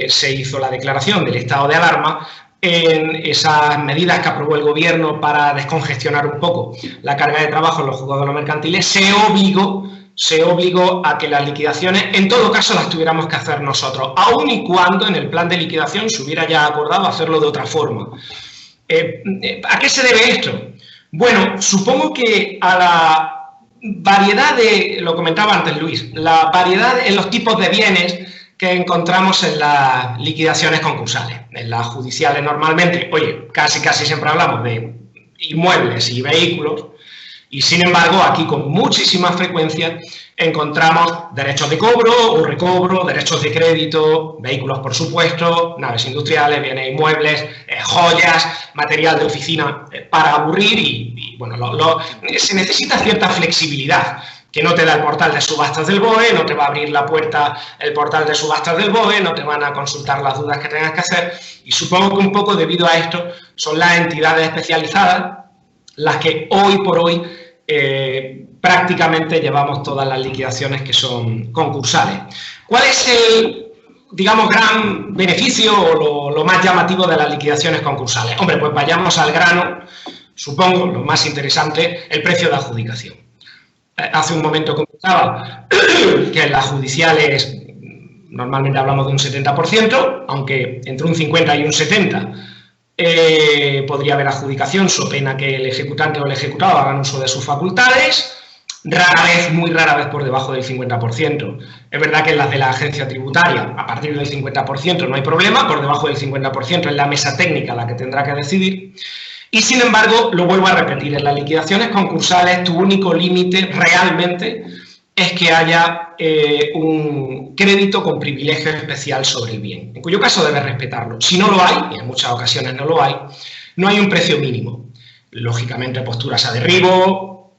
se hizo la declaración del estado de alarma, en esas medidas que aprobó el Gobierno para descongestionar un poco la carga de trabajo en los juzgados de lo mercantiles, se obligó a que las liquidaciones, en todo caso, las tuviéramos que hacer nosotros, aun y cuando en el plan de liquidación se hubiera ya acordado hacerlo de otra forma. ¿A qué se debe esto? Bueno, supongo que a la variedad lo comentaba antes Luis, la variedad en los tipos de bienes que encontramos en las liquidaciones concursales. En las judiciales normalmente, oye, casi siempre hablamos de inmuebles y vehículos, y sin embargo aquí con muchísima frecuencia encontramos derechos de cobro o recobro, derechos de crédito, vehículos por supuesto, naves industriales, bienes inmuebles, joyas, material de oficina para aburrir y bueno, se necesita cierta flexibilidad que no te da el portal de subastas del BOE, no te va a abrir la puerta el portal de subastas del BOE, no te van a consultar las dudas que tengas que hacer, y supongo que un poco debido a esto son las entidades especializadas las que hoy por hoy prácticamente llevamos todas las liquidaciones que son concursales. ¿Cuál es el, digamos, gran beneficio o lo más llamativo de las liquidaciones concursales? Hombre, pues vayamos al grano, supongo, lo más interesante, el precio de adjudicación. Hace un momento comentaba que en las judiciales normalmente hablamos de un 70%, aunque entre un 50 y un 70 podría haber adjudicación, so pena que el ejecutante o el ejecutado hagan uso de sus facultades. Rara vez, muy rara vez por debajo del 50%. Es verdad que en las de la agencia tributaria, a partir del 50% no hay problema, por debajo del 50% es la mesa técnica la que tendrá que decidir. Y sin embargo, lo vuelvo a repetir, en las liquidaciones concursales tu único límite realmente es que haya un crédito con privilegio especial sobre el bien, en cuyo caso debes respetarlo. Si no lo hay, y en muchas ocasiones no lo hay, no hay un precio mínimo. Lógicamente, posturas a derribo,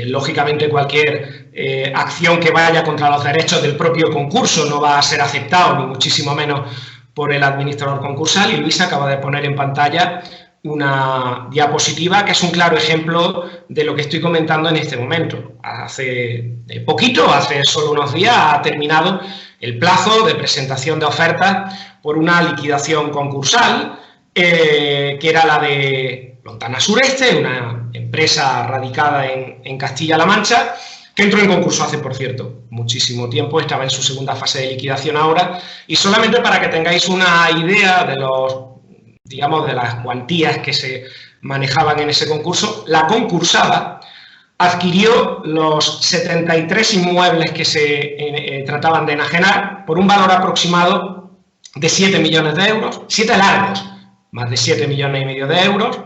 lógicamente cualquier acción que vaya contra los derechos del propio concurso no va a ser aceptado, ni muchísimo menos por el administrador concursal. Y Luis acaba de poner en pantalla una diapositiva que es un claro ejemplo de lo que estoy comentando en este momento. Hace poquito, hace solo unos días, ha terminado el plazo de presentación de ofertas por una liquidación concursal, que era la de Lontana Sureste, una empresa radicada en Castilla-La Mancha, que entró en concurso hace, por cierto, muchísimo tiempo, estaba en su segunda fase de liquidación ahora, y solamente para que tengáis una idea de los, digamos, de las cuantías que se manejaban en ese concurso, la concursada adquirió los 73 inmuebles que se trataban de enajenar por un valor aproximado de 7 millones de euros, 7 largos, más de 7 millones y medio de euros.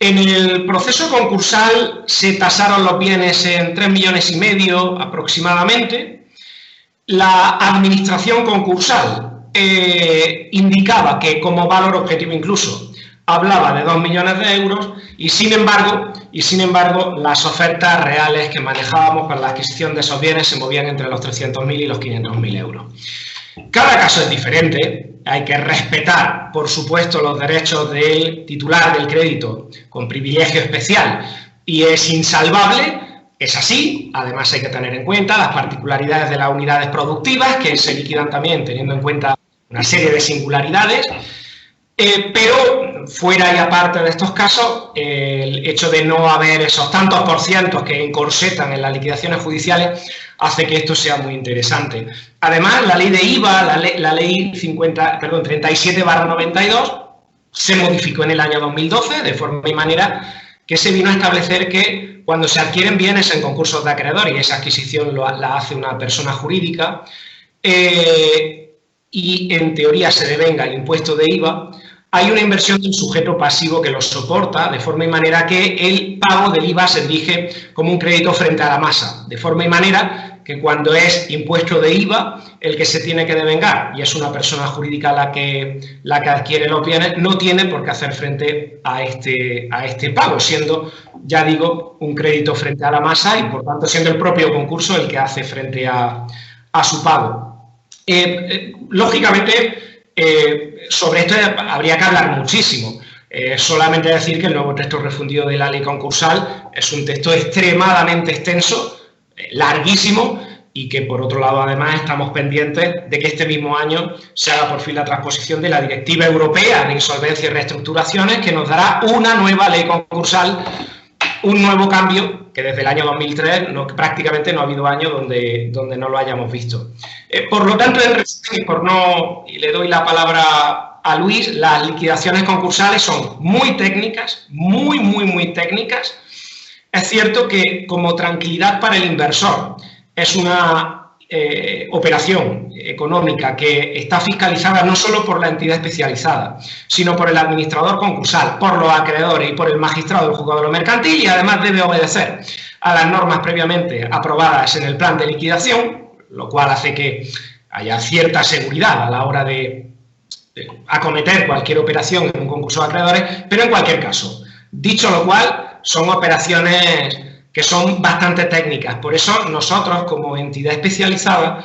En el proceso concursal se tasaron los bienes en 3 millones y medio aproximadamente. La administración concursal indicaba que como valor objetivo incluso hablaba de 2 millones de euros y sin embargo las ofertas reales que manejábamos para la adquisición de esos bienes se movían entre los 300.000 y los 500.000 euros. Cada caso es diferente, hay que respetar, por supuesto, los derechos del titular del crédito con privilegio especial y es insalvable. Es así, además hay que tener en cuenta las particularidades de las unidades productivas que se liquidan también teniendo en cuenta una serie de singularidades, pero fuera y aparte de estos casos, el hecho de no haber esos tantos por cientos que encorsetan en las liquidaciones judiciales hace que esto sea muy interesante. Además, la ley de IVA, la ley 37/92, se modificó en el año 2012 de forma y manera que se vino a establecer que cuando se adquieren bienes en concursos de acreedores, y esa adquisición la hace una persona jurídica, y en teoría se devenga el impuesto de IVA, hay una inversión del sujeto pasivo que lo soporta, de forma y manera que el pago del IVA se dirige como un crédito frente a la masa, de forma y manera que cuando es impuesto de IVA el que se tiene que devengar y es una persona jurídica la que adquiere los bienes, no tiene por qué hacer frente a este pago, siendo, ya digo, un crédito frente a la masa y por tanto siendo el propio concurso el que hace frente a su pago. Lógicamente, sobre esto habría que hablar muchísimo. Solamente decir que el nuevo texto refundido de la ley concursal es un texto extremadamente extenso, larguísimo, y que por otro lado además estamos pendientes de que este mismo año se haga por fin la transposición de la Directiva Europea de Insolvencia y Reestructuraciones, que nos dará una nueva ley concursal, un nuevo cambio que desde el año 2003 prácticamente no ha habido año donde no lo hayamos visto. Por lo tanto, en resumen, y le doy la palabra a Luis, las liquidaciones concursales son muy técnicas, muy técnicas. Es cierto que como tranquilidad para el inversor es una operación económica que está fiscalizada no solo por la entidad especializada, sino por el administrador concursal, por los acreedores y por el magistrado del juzgado de lo mercantil, y además debe obedecer a las normas previamente aprobadas en el plan de liquidación, lo cual hace que haya cierta seguridad a la hora de acometer cualquier operación en un concurso de acreedores, pero en cualquier caso, dicho lo cual, son operaciones que son bastante técnicas. Por eso nosotros, como entidad especializada,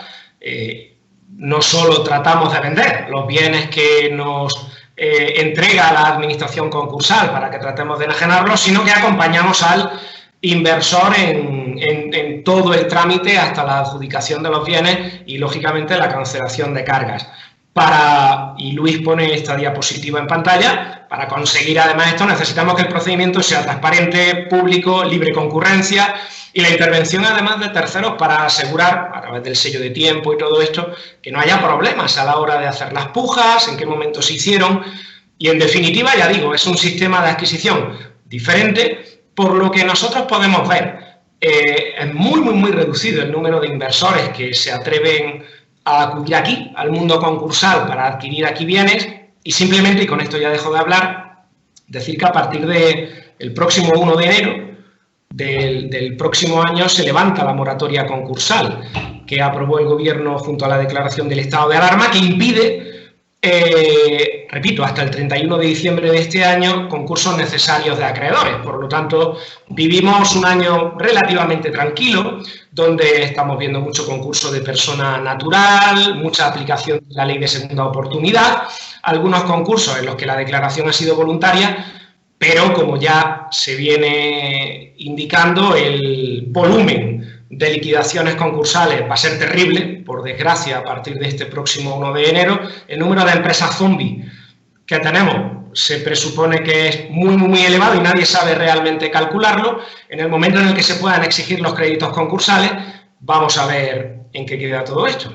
no solo tratamos de vender los bienes que nos entrega la administración concursal para que tratemos de enajenarlos, sino que acompañamos al inversor en todo el trámite hasta la adjudicación de los bienes y, lógicamente, la cancelación de cargas. Y Luis pone esta diapositiva en pantalla. Para conseguir además esto necesitamos que el procedimiento sea transparente, público, libre concurrencia y la intervención además de terceros para asegurar, a través del sello de tiempo y todo esto, que no haya problemas a la hora de hacer las pujas, en qué momento se hicieron y, en definitiva, ya digo, es un sistema de adquisición diferente, por lo que nosotros podemos ver. Es muy reducido el número de inversores que se atreven a acudir aquí, al mundo concursal, para adquirir aquí bienes, y simplemente, y con esto ya dejo de hablar, decir que a partir del próximo 1 de enero del próximo año se levanta la moratoria concursal que aprobó el Gobierno junto a la declaración del estado de alarma, que impide, repito, hasta el 31 de diciembre de este año, concursos necesarios de acreedores. Por lo tanto, vivimos un año relativamente tranquilo, donde estamos viendo mucho concurso de persona natural, mucha aplicación de la ley de segunda oportunidad, algunos concursos en los que la declaración ha sido voluntaria, pero como ya se viene indicando, el volumen de liquidaciones concursales va a ser terrible, por desgracia, a partir de este próximo 1 de enero. El número de empresas zombie que tenemos se presupone que es muy elevado y nadie sabe realmente calcularlo. En el momento en el que se puedan exigir los créditos concursales, vamos a ver en qué queda todo esto.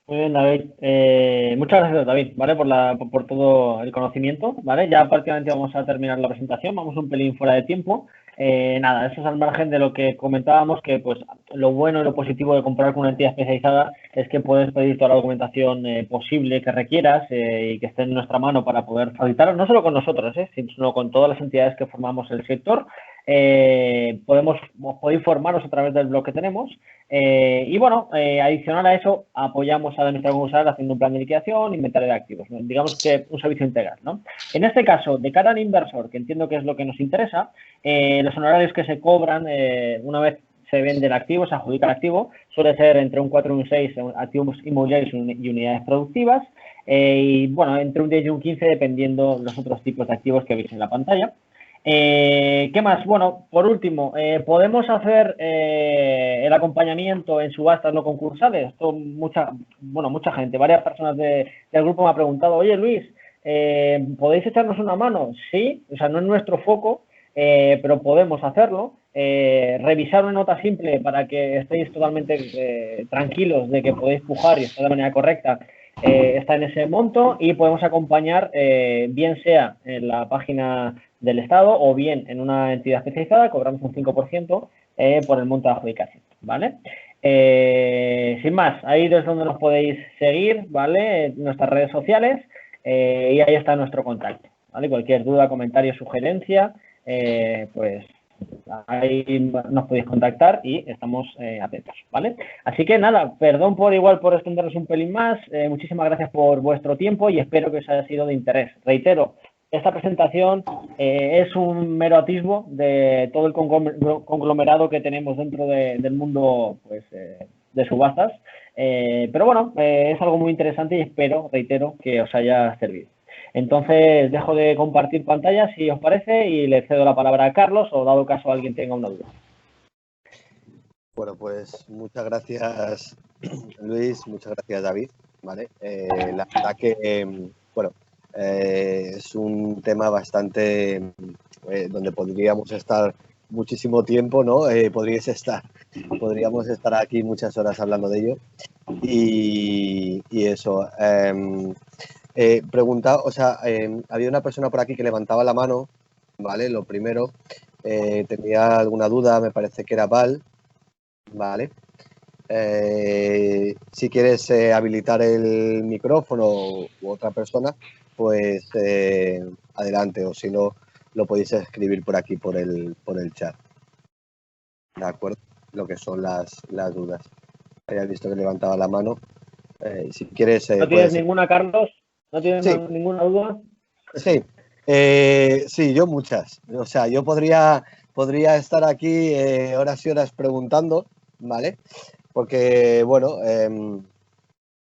Muy bien, David. Muchas gracias, David, ¿vale? Por todo el conocimiento, ¿vale? Ya prácticamente vamos a terminar la presentación, vamos un pelín fuera de tiempo. Nada, eso es al margen de lo que comentábamos, que pues lo bueno y lo positivo de comprar con una entidad especializada es que puedes pedir toda la documentación posible que requieras y que esté en nuestra mano para poder facilitarlo, no solo con nosotros, sino con todas las entidades que formamos el sector. Podéis formaros a través del blog que tenemos y bueno, adicional a eso apoyamos a la administración concursal haciendo un plan de liquidación, inventario de activos, ¿no? Digamos que un servicio integral, ¿no? En este caso, de cara al inversor, que entiendo que es lo que nos interesa, los honorarios que se cobran una vez se vende el activo, se adjudica el activo, suele ser entre un 4 y un 6 activos inmobiliarios y unidades productivas y bueno, entre un 10 y un 15 dependiendo los otros tipos de activos que veis en la pantalla. ¿Qué más? Bueno, por último, ¿podemos hacer el acompañamiento en subastas no concursales? Esto mucha gente, varias personas del grupo me ha preguntado, oye Luis, ¿podéis echarnos una mano? Sí, o sea, no es nuestro foco, pero podemos hacerlo. Revisar una nota simple para que estéis totalmente tranquilos de que podéis pujar y está de manera correcta. Está en ese monto y podemos acompañar, bien sea en la página del Estado o bien en una entidad especializada, cobramos un 5% por el monto de adjudicación, ¿vale? Sin más, ahí es donde nos podéis seguir, ¿vale? Nuestras redes sociales y ahí está nuestro contacto, ¿vale? Cualquier duda, comentario, sugerencia, pues ahí nos podéis contactar y estamos atentos, ¿vale? Así que nada, perdón por extendernos un pelín más, muchísimas gracias por vuestro tiempo y espero que os haya sido de interés. Reitero, esta presentación es un mero atisbo de todo el conglomerado que tenemos dentro del mundo pues, de subastas, pero bueno, es algo muy interesante y espero, reitero, que os haya servido. Entonces, dejo de compartir pantalla, si os parece, y le cedo la palabra a Carlos, o dado caso alguien tenga una duda. Bueno, pues muchas gracias, Luis, muchas gracias, David. ¿Vale? La verdad que, bueno, es un tema bastante donde podríamos estar muchísimo tiempo, ¿no? Podríamos estar aquí muchas horas hablando de ello. Y eso. Pregunta, o sea, había una persona por aquí que levantaba la mano, ¿vale? Lo primero, tenía alguna duda, me parece que era Val, ¿vale? Si quieres habilitar el micrófono u otra persona, pues adelante, o si no, lo podéis escribir por aquí, por el chat. ¿De acuerdo? Lo que son las dudas. Había visto que levantaba la mano. Si quieres... ¿No tienes ninguna, Carlos? ¿No tienes ninguna duda? Sí, sí, yo muchas. O sea, yo podría podría estar aquí horas y horas preguntando, ¿vale? Porque, bueno,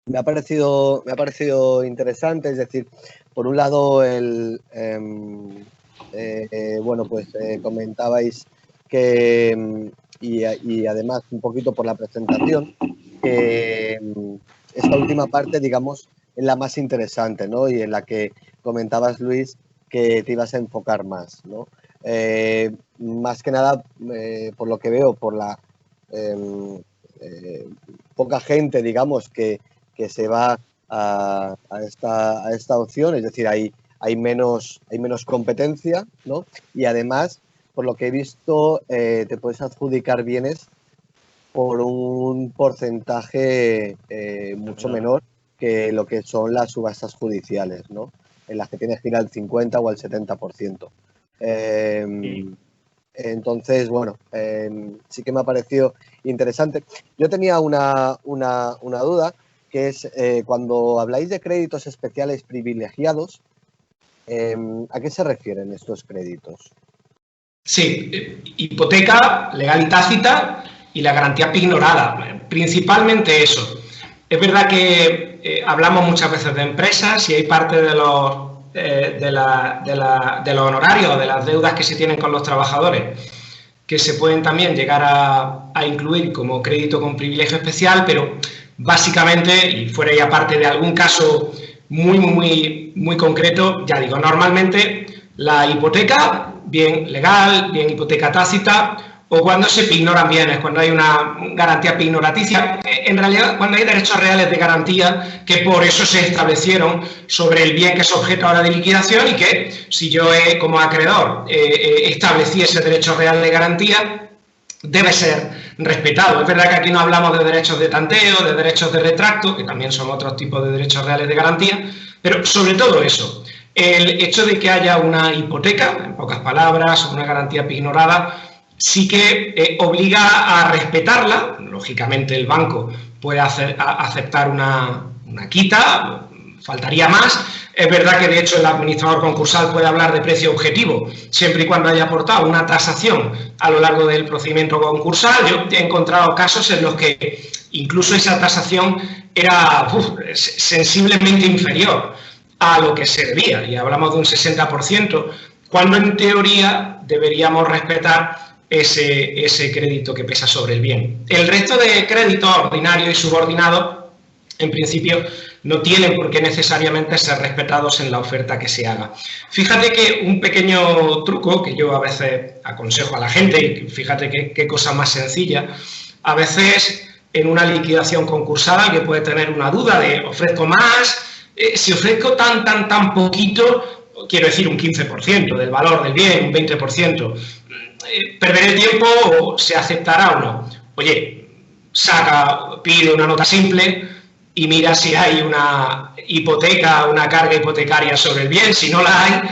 me ha parecido interesante, es decir, por un lado, bueno, pues comentabais que, y además un poquito por la presentación, que esta última parte, digamos, es la más interesante, ¿no? Y en la que comentabas, Luis, que te ibas a enfocar más, ¿no? Más que nada, por lo que veo, por la poca gente, digamos, que se va a esta opción, es decir, hay menos competencia, ¿no? Y además, por lo que he visto, te puedes adjudicar bienes por un porcentaje mucho menor que lo que son las subastas judiciales, ¿no? En las que tienes que ir al 50 o al 70%. Entonces, bueno, sí que me ha parecido interesante. Yo tenía una duda, que es cuando habláis de créditos especiales privilegiados, ¿a qué se refieren estos créditos? Sí, hipoteca legal y tácita y la garantía pignorada, principalmente eso. Es verdad que hablamos muchas veces de empresas y hay parte de los honorarios, de las deudas que se tienen con los trabajadores, que se pueden también llegar a incluir como crédito con privilegio especial, pero básicamente, y fuera y aparte de algún caso muy concreto, ya digo, normalmente la hipoteca, bien legal, bien hipoteca tácita, o cuando se pignoran bienes, cuando hay una garantía pignoraticia, en realidad cuando hay derechos reales de garantía, que por eso se establecieron sobre el bien que es objeto ahora de liquidación y que si yo como acreedor establecí ese derecho real de garantía, debe ser respetado. Es verdad que aquí no hablamos de derechos de tanteo, de derechos de retracto, que también son otros tipos de derechos reales de garantía, pero sobre todo eso, el hecho de que haya una hipoteca, en pocas palabras, una garantía pignorada, sí que obliga a respetarla. Lógicamente el banco puede aceptar una quita, faltaría más. Es verdad que de hecho el administrador concursal puede hablar de precio objetivo, siempre y cuando haya aportado una tasación a lo largo del procedimiento concursal. Yo he encontrado casos en los que incluso esa tasación era sensiblemente inferior a lo que se debía, y hablamos de un 60%, cuando en teoría deberíamos respetar ese crédito que pesa sobre el bien. El resto de créditos ordinarios y subordinados, en principio, no tienen por qué necesariamente ser respetados en la oferta que se haga. Fíjate que un pequeño truco que yo a veces aconsejo a la gente, y fíjate qué cosa más sencilla, a veces en una liquidación concursal alguien puede tener una duda de ¿ofrezco más? Si ofrezco tan poquito, quiero decir un 15% del valor del bien, un 20%, ¿perderé el tiempo o se aceptará o no? Oye, pide una nota simple y mira si hay una hipoteca, una carga hipotecaria sobre el bien. Si no la hay,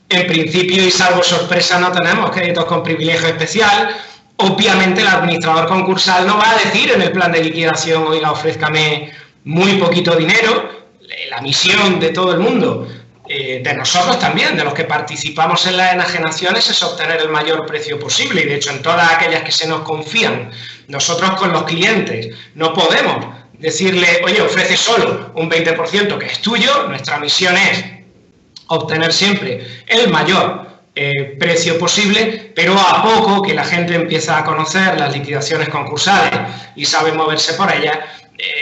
en principio y salvo sorpresa no tenemos créditos con privilegio especial. Obviamente el administrador concursal no va a decir en el plan de liquidación, oiga, ofrézcame muy poquito dinero. La misión de todo el mundo, de nosotros también, de los que participamos en las enajenaciones, es obtener el mayor precio posible, y de hecho en todas aquellas que se nos confían, nosotros con los clientes no podemos decirle, oye, ofrece solo un 20% que es tuyo. Nuestra misión es obtener siempre el mayor precio posible, pero a poco que la gente empieza a conocer las liquidaciones concursales y sabe moverse por ellas,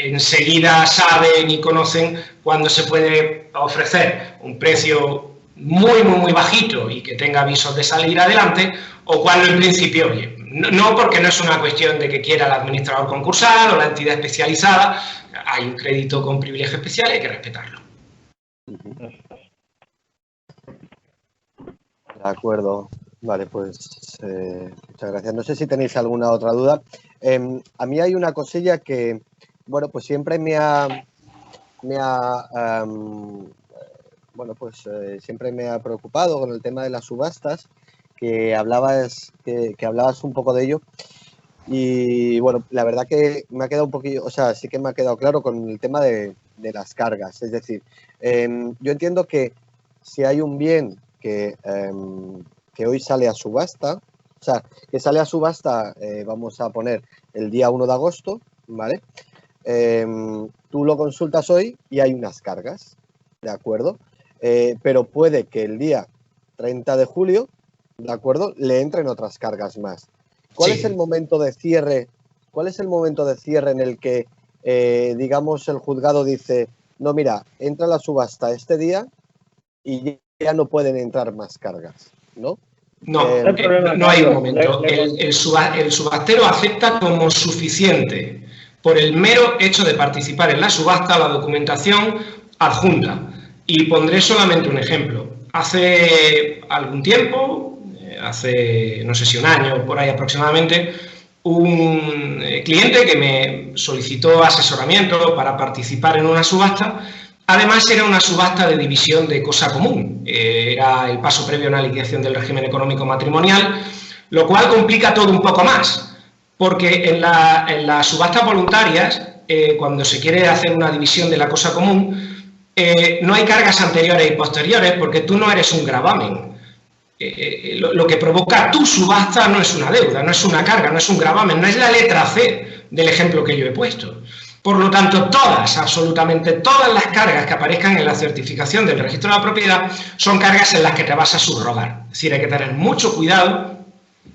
enseguida saben y conocen cuándo se puede ofrecer un precio muy bajito y que tenga avisos de salir adelante, o cuando en principio, oye, no, porque no es una cuestión de que quiera el administrador concursal o la entidad especializada, hay un crédito con privilegio especial y hay que respetarlo. De acuerdo. Vale, pues muchas gracias. No sé si tenéis alguna otra duda. A mí hay una cosilla que, bueno, pues siempre siempre me ha preocupado con el tema de las subastas, que hablabas un poco de ello. Y bueno, la verdad que me ha quedado un poquillo, o sea, sí que me ha quedado claro con el tema de las cargas. Es decir, yo entiendo que si hay un bien que hoy sale a subasta, O sea, que sale a subasta, vamos a poner el día 1 de agosto, ¿vale? Tú lo consultas hoy y hay unas cargas, ¿de acuerdo? Pero puede que el día 30 de julio, ¿de acuerdo?, le entren otras cargas más. ¿Cuál es el momento de cierre? ¿Cuál es el momento de cierre en el que, digamos, el juzgado dice, no, mira, entra la subasta este día y ya no pueden entrar más cargas, ¿no? No, no hay un momento. El subastero acepta como suficiente por el mero hecho de participar en la subasta la documentación adjunta. Y pondré solamente un ejemplo. Hace algún tiempo, hace no sé si un año por ahí aproximadamente, un cliente que me solicitó asesoramiento para participar en una subasta. Además, era una subasta de división de cosa común, era el paso previo a una liquidación del régimen económico matrimonial, lo cual complica todo un poco más, porque en las subastas voluntarias, cuando se quiere hacer una división de la cosa común, no hay cargas anteriores y posteriores porque tú no eres un gravamen. Lo que provoca tu subasta no es una deuda, no es una carga, no es un gravamen, no es la letra C del ejemplo que yo he puesto. Por lo tanto, absolutamente todas las cargas que aparezcan en la certificación del registro de la propiedad son cargas en las que te vas a subrogar. Es decir, hay que tener mucho cuidado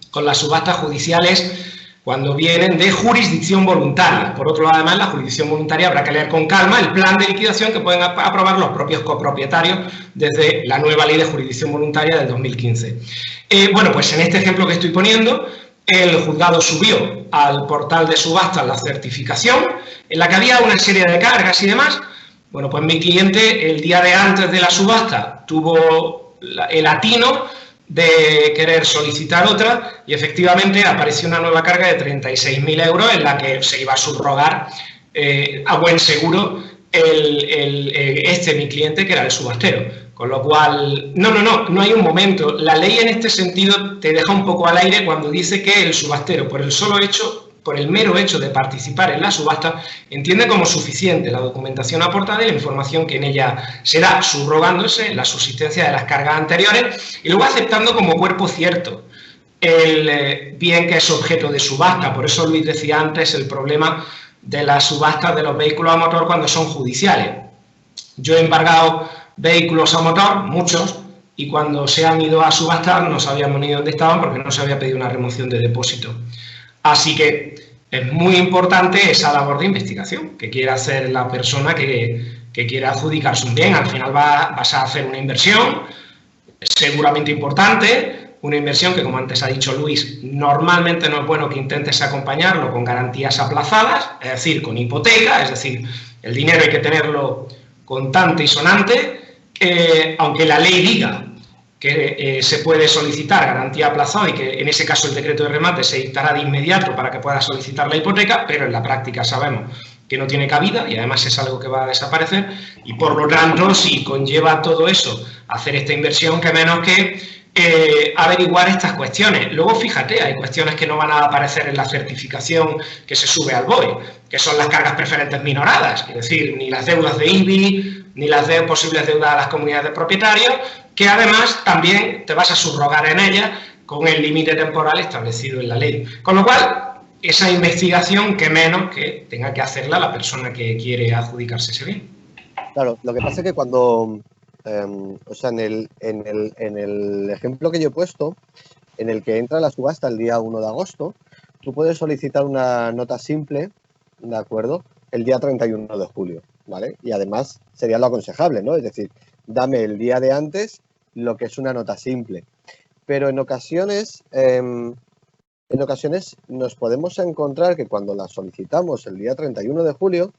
con las subastas judiciales cuando vienen de jurisdicción voluntaria. Por otro lado, además, la jurisdicción voluntaria habrá que leer con calma el plan de liquidación que pueden aprobar los propios copropietarios desde la nueva ley de jurisdicción voluntaria del 2015. Bueno, pues en este ejemplo que estoy poniendo, el juzgado subió al portal de subastas la certificación en la que había una serie de cargas y demás. Bueno, pues mi cliente el día de antes de la subasta tuvo el atino de querer solicitar otra y efectivamente apareció una nueva carga de 36.000 euros en la que se iba a subrogar a buen seguro mi cliente que era el subastero. Con lo cual, no hay un momento. La ley en este sentido te deja un poco al aire cuando dice que el subastero, por el mero hecho de participar en la subasta, entiende como suficiente la documentación aportada y la información que en ella se da, subrogándose la subsistencia de las cargas anteriores y luego aceptando como cuerpo cierto el bien que es objeto de subasta. Por eso Luis decía antes el problema de las subastas de los vehículos a motor cuando son judiciales. Yo he embargado vehículos a motor, muchos, y cuando se han ido a subastar no sabíamos ni dónde estaban porque no se había pedido una remoción de depósito. Así que es muy importante esa labor de investigación que quiera hacer la persona que quiera adjudicarse un bien. Al final vas a hacer una inversión seguramente importante, una inversión que, como antes ha dicho Luis, normalmente no es bueno que intentes acompañarlo con garantías aplazadas, es decir, con hipoteca, es decir, el dinero hay que tenerlo contante y sonante, aunque la ley diga que se puede solicitar garantía aplazada y que en ese caso el decreto de remate se dictará de inmediato para que pueda solicitar la hipoteca, pero en la práctica sabemos que no tiene cabida y además es algo que va a desaparecer y por lo tanto si conlleva todo eso hacer esta inversión, que menos que averiguar estas cuestiones. Luego fíjate, hay cuestiones que no van a aparecer en la certificación que se sube al BOE, que son las cargas preferentes minoradas, es decir, ni las deudas de IBI, ni las posibles deudas a las comunidades de propietarios, que además también te vas a subrogar en ellas con el límite temporal establecido en la ley. Con lo cual, esa investigación, que menos que tenga que hacerla la persona que quiere adjudicarse ese bien. Claro, lo que pasa es que cuando, o sea, en el ejemplo que yo he puesto, en el que entra la subasta el día 1 de agosto, tú puedes solicitar una nota simple, ¿de acuerdo?, el día 31 de julio, ¿vale? Y además sería lo aconsejable, ¿no? Es decir, dame el día de antes lo que es una nota simple. Pero en ocasiones nos podemos encontrar que cuando la solicitamos el día 31 de julio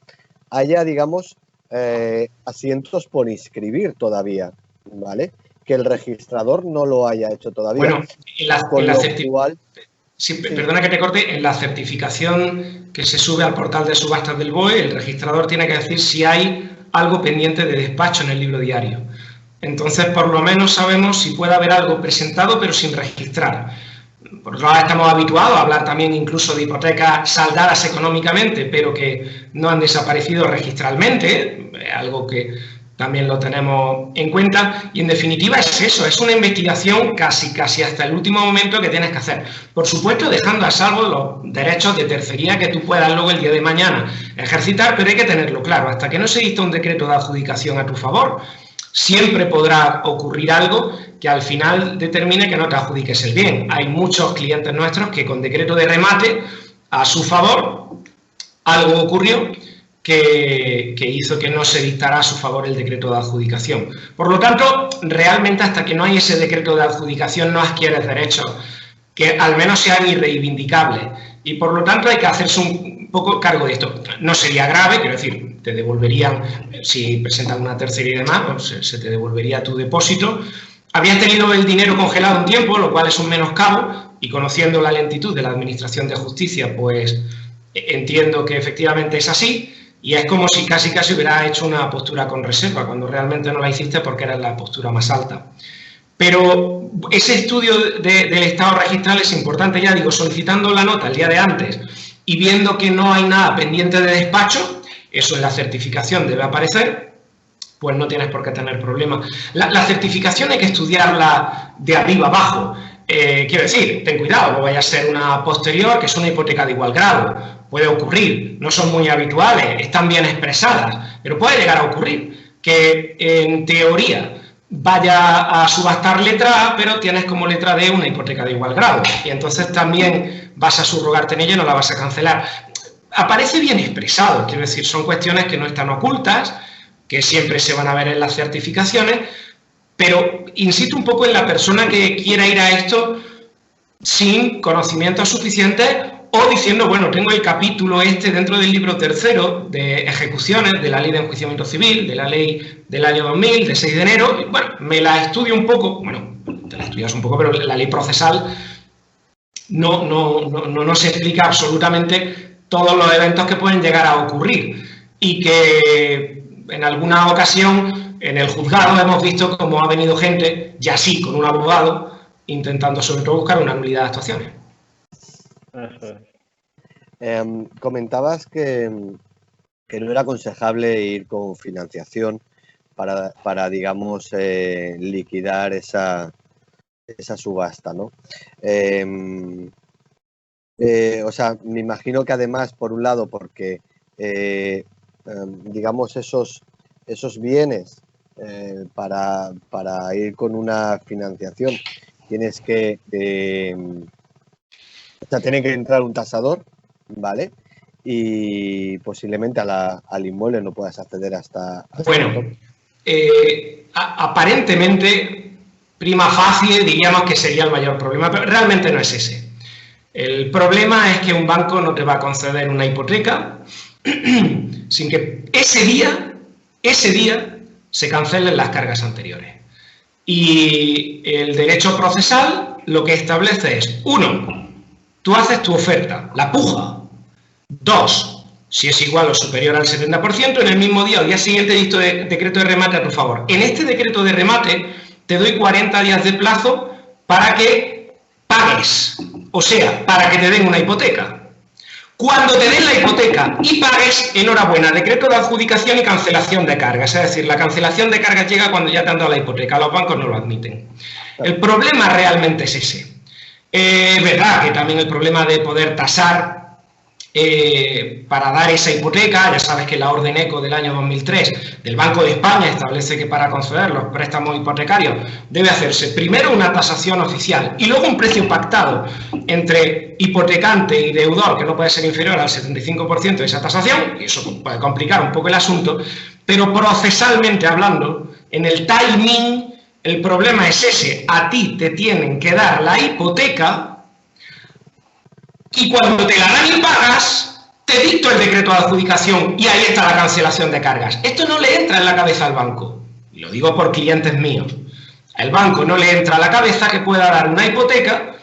haya, digamos, asientos por inscribir todavía, ¿vale? Que el registrador no lo haya hecho todavía. Bueno, perdona que te corte, en la certificación que se sube al portal de subastas del BOE, el registrador tiene que decir si hay algo pendiente de despacho en el libro diario. Entonces, por lo menos sabemos si puede haber algo presentado pero sin registrar. Por otro lado, estamos habituados a hablar también incluso de hipotecas saldadas económicamente, pero que no han desaparecido registralmente, algo que también lo tenemos en cuenta. Y en definitiva es eso, es una investigación casi hasta el último momento que tienes que hacer. Por supuesto, dejando a salvo los derechos de tercería que tú puedas luego el día de mañana ejercitar, pero hay que tenerlo claro, hasta que no se dicte un decreto de adjudicación a tu favor, siempre podrá ocurrir algo que al final determine que no te adjudiques el bien. Hay muchos clientes nuestros que con decreto de remate a su favor algo ocurrió que hizo que no se dictara a su favor el decreto de adjudicación. Por lo tanto, realmente hasta que no hay ese decreto de adjudicación no adquieres derechos que al menos sean irreivindicables. Y por lo tanto hay que hacerse un poco cargo de esto. No sería grave, quiero decir, te devolverían, si presentas una tercera y demás, pues se te devolvería tu depósito. Habías tenido el dinero congelado un tiempo, lo cual es un menoscabo, y conociendo la lentitud de la Administración de Justicia, pues entiendo que efectivamente es así, y es como si casi hubiera hecho una postura con reserva, cuando realmente no la hiciste porque era la postura más alta. Pero ese estudio del estado registral es importante, ya digo, solicitando la nota el día de antes y viendo que no hay nada pendiente de despacho, eso en la certificación debe aparecer, pues no tienes por qué tener problemas. La certificación hay que estudiarla de arriba abajo. Quiero decir, ten cuidado, no vaya a ser una posterior, que es una hipoteca de igual grado. Puede ocurrir, no son muy habituales, están bien expresadas, pero puede llegar a ocurrir que en teoría vaya a subastar letra A, pero tienes como letra D una hipoteca de igual grado, y entonces también vas a subrogarte en ella y no la vas a cancelar. Aparece bien expresado, quiero decir, son cuestiones que no están ocultas, que siempre se van a ver en las certificaciones, pero insisto un poco en la persona que quiera ir a esto sin conocimientos suficientes o diciendo, bueno, tengo el capítulo dentro del libro tercero de ejecuciones de la Ley de Enjuiciamiento Civil, de la Ley del año 2000, de 6 de enero, y bueno, me la estudio un poco, bueno, te la estudias un poco, pero la ley procesal no se explica absolutamente todos los eventos que pueden llegar a ocurrir y que en alguna ocasión en el juzgado hemos visto cómo ha venido gente, ya sí, con un abogado, intentando sobre todo buscar una nulidad de actuaciones. Comentabas que no era aconsejable ir con financiación para digamos, liquidar esa subasta, ¿no? O sea, me imagino que además, por un lado, porque, digamos, esos bienes para ir con una financiación tienes que... o sea, tiene que entrar un tasador, ¿vale? Y posiblemente al inmueble no puedas acceder hasta bueno, aparentemente, prima facie, diríamos que sería el mayor problema, pero realmente no es ese. El problema es que un banco no te va a conceder una hipoteca sin que ese día se cancelen las cargas anteriores. Y el derecho procesal lo que establece es, 1, tú haces tu oferta, la puja. 2, si es igual o superior al 70%, en el mismo día o día siguiente dicto decreto de remate a tu favor. En este decreto de remate te doy 40 días de plazo para que pagues, o sea, para que te den una hipoteca. Cuando te den la hipoteca y pagues, enhorabuena, decreto de adjudicación y cancelación de cargas. Es decir, la cancelación de cargas llega cuando ya te han dado la hipoteca, los bancos no lo admiten. El problema realmente es ese. Es verdad que también el problema de poder tasar para dar esa hipoteca, ya sabes que la orden ECO del año 2003 del Banco de España establece que para conceder los préstamos hipotecarios debe hacerse primero una tasación oficial y luego un precio pactado entre hipotecante y deudor que no puede ser inferior al 75% de esa tasación, y eso puede complicar un poco el asunto, pero procesalmente hablando, en el timing, el problema es ese: a ti te tienen que dar la hipoteca y cuando te la dan y pagas, te dicto el decreto de adjudicación y ahí está la cancelación de cargas. Esto no le entra en la cabeza al banco, y lo digo por clientes míos. Al banco no le entra a la cabeza que pueda dar una hipoteca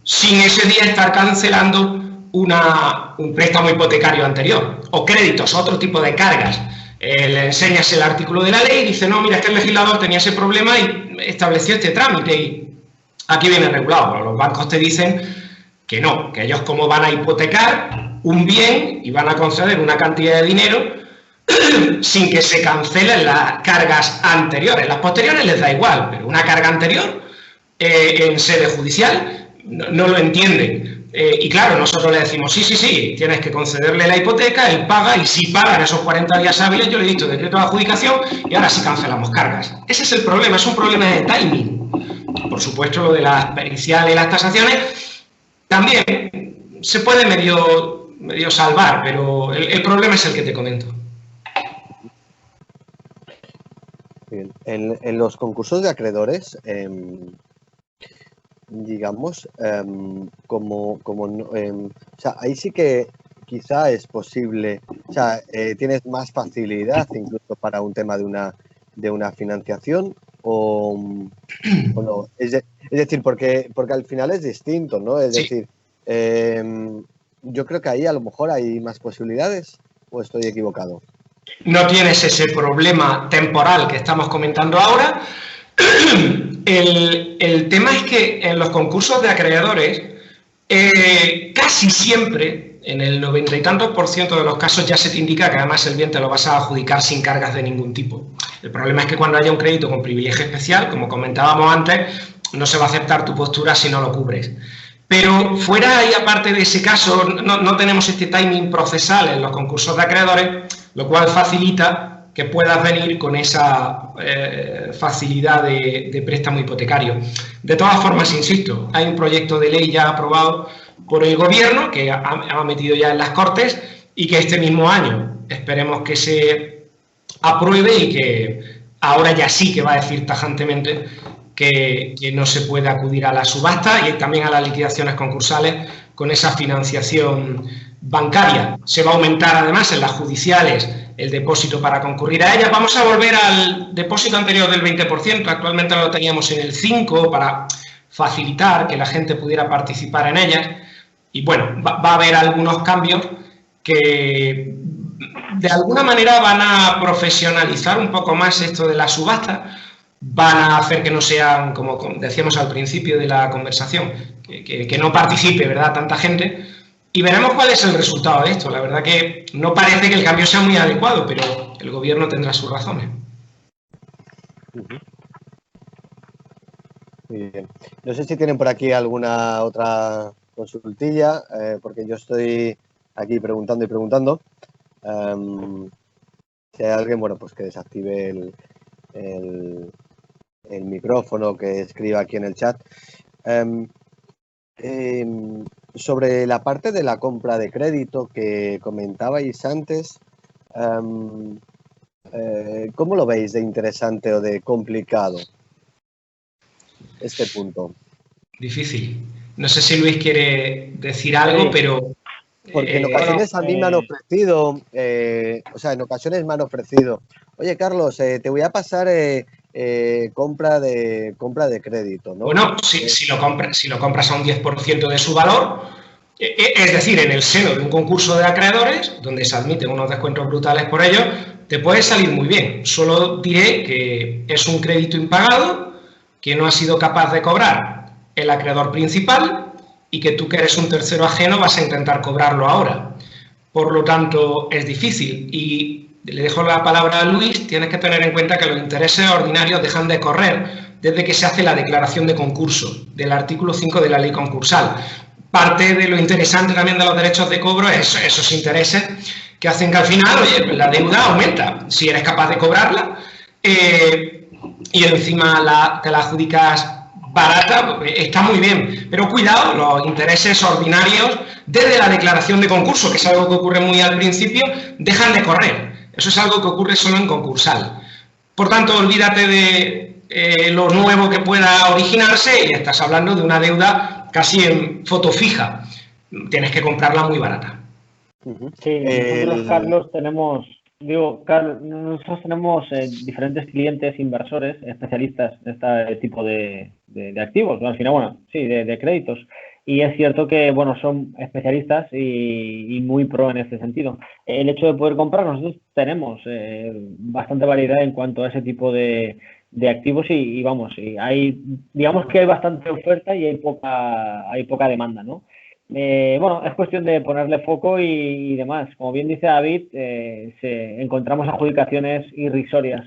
sin ese día estar cancelando un préstamo hipotecario anterior, o créditos, otro tipo de cargas. Le enseñas el artículo de la ley y dice, no, mira, este legislador tenía ese problema y estableció este trámite y aquí viene regulado. Pero los bancos te dicen que no, que ellos como van a hipotecar un bien y van a conceder una cantidad de dinero, sin que se cancelen las cargas anteriores. Las posteriores les da igual, pero una carga anterior en sede judicial no lo entienden. Y claro, nosotros le decimos, sí, tienes que concederle la hipoteca, él paga, y si pagan esos 40 días hábiles, yo le dicto decreto de adjudicación y ahora sí cancelamos cargas. Ese es el problema, es un problema de timing. Por supuesto, lo de las periciales y las tasaciones también se puede medio salvar, pero el problema es el que te comento. Bien. En los concursos de acreedores, digamos, o sea, ahí sí que quizá es posible, o sea, tienes más facilidad incluso para un tema de una financiación o no. Es decir, porque al final es distinto, ¿no? Es decir, yo creo que ahí a lo mejor hay más posibilidades, ¿o estoy equivocado? No tienes ese problema temporal que estamos comentando ahora. El tema es que en los concursos de acreedores, casi siempre, en el 90 y tantos % de los casos, ya se te indica que además el bien te lo vas a adjudicar sin cargas de ningún tipo. El problema es que cuando haya un crédito con privilegio especial, como comentábamos antes, no se va a aceptar tu postura si no lo cubres. Pero fuera y aparte de ese caso, no tenemos este timing procesal en los concursos de acreedores, lo cual facilita que puedas venir con esa facilidad de préstamo hipotecario. De todas formas, insisto, hay un proyecto de ley ya aprobado por el Gobierno que ha metido ya en las Cortes y que este mismo año esperemos que se apruebe y que ahora ya sí que va a decir tajantemente que no se puede acudir a la subasta y también a las liquidaciones concursales con esa financiación bancaria. Se va a aumentar además en las judiciales el depósito para concurrir a ellas. Vamos a volver al depósito anterior del 20%, actualmente lo teníamos en el 5% para facilitar que la gente pudiera participar en ellas. Y bueno, va a haber algunos cambios que de alguna manera van a profesionalizar un poco más esto de la subasta, van a hacer que no sean, como decíamos al principio de la conversación, que no participe, ¿verdad?, tanta gente, y veremos cuál es el resultado de esto. La verdad que no parece que el cambio sea muy adecuado, pero el Gobierno tendrá sus razones. Muy bien. No sé si tienen por aquí alguna otra consultilla, porque yo estoy aquí preguntando y preguntando. Si hay alguien, bueno, pues que desactive el micrófono, que escriba aquí en el chat. Sobre la parte de la compra de crédito que comentabais antes, ¿cómo lo veis de interesante o de complicado este punto? Difícil. No sé si Luis quiere decir algo, pero... Porque en ocasiones a mí me han ofrecido, o sea, en ocasiones me han ofrecido, oye, Carlos, te voy a pasar compra de crédito, ¿no? Bueno, si lo compras a un 10% de su valor, es decir, en el seno de un concurso de acreedores, donde se admiten unos descuentos brutales por ello, te puede salir muy bien. Solo diré que es un crédito impagado, que no ha sido capaz de cobrar el acreedor principal y que tú, que eres un tercero ajeno, vas a intentar cobrarlo ahora. Por lo tanto, es difícil. Y le dejo la palabra a Luis. Tienes que tener en cuenta que los intereses ordinarios dejan de correr desde que se hace la declaración de concurso del artículo 5 de la ley concursal. Parte de lo interesante también de los derechos de cobro es esos intereses que hacen que al final, oye, la deuda aumenta si eres capaz de cobrarla y encima te la adjudicas barata, está muy bien, pero cuidado, los intereses ordinarios desde la declaración de concurso, que es algo que ocurre muy al principio, dejan de correr. Eso es algo que ocurre solo en concursal. Por tanto, olvídate de lo nuevo que pueda originarse y estás hablando de una deuda casi en foto fija. Tienes que comprarla muy barata. Sí, nosotros, Carlos, tenemos... nosotros tenemos diferentes clientes inversores, especialistas en este tipo de activos, ¿no? Al final, bueno, sí, de créditos. Y es cierto que, bueno, son especialistas y muy pro en este sentido. El hecho de poder comprar, nosotros tenemos bastante variedad en cuanto a ese tipo de activos y vamos, digamos que hay bastante oferta y hay poca demanda, ¿no? Bueno, es cuestión de ponerle foco y demás. Como bien dice David, encontramos adjudicaciones irrisorias.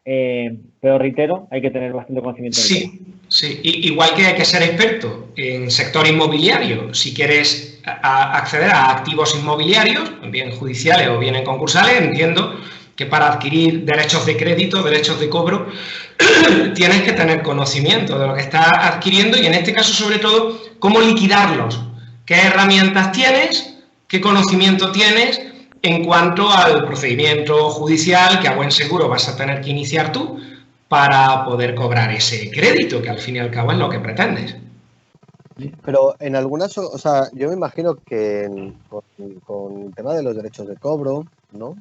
Pero reitero, hay que tener bastante conocimiento del tema. Sí. Igual que hay que ser experto en sector inmobiliario, si quieres acceder a activos inmobiliarios, bien judiciales o bien en concursales, entiendo que para adquirir derechos de crédito, derechos de cobro, tienes que tener conocimiento de lo que estás adquiriendo y en este caso, sobre todo, cómo liquidarlos. ¿Qué herramientas tienes? ¿Qué conocimiento tienes en cuanto al procedimiento judicial que a buen seguro vas a tener que iniciar tú para poder cobrar ese crédito, que al fin y al cabo es lo que pretendes? Pero en algunas, o sea, yo me imagino que con el tema de los derechos de cobro, ¿no?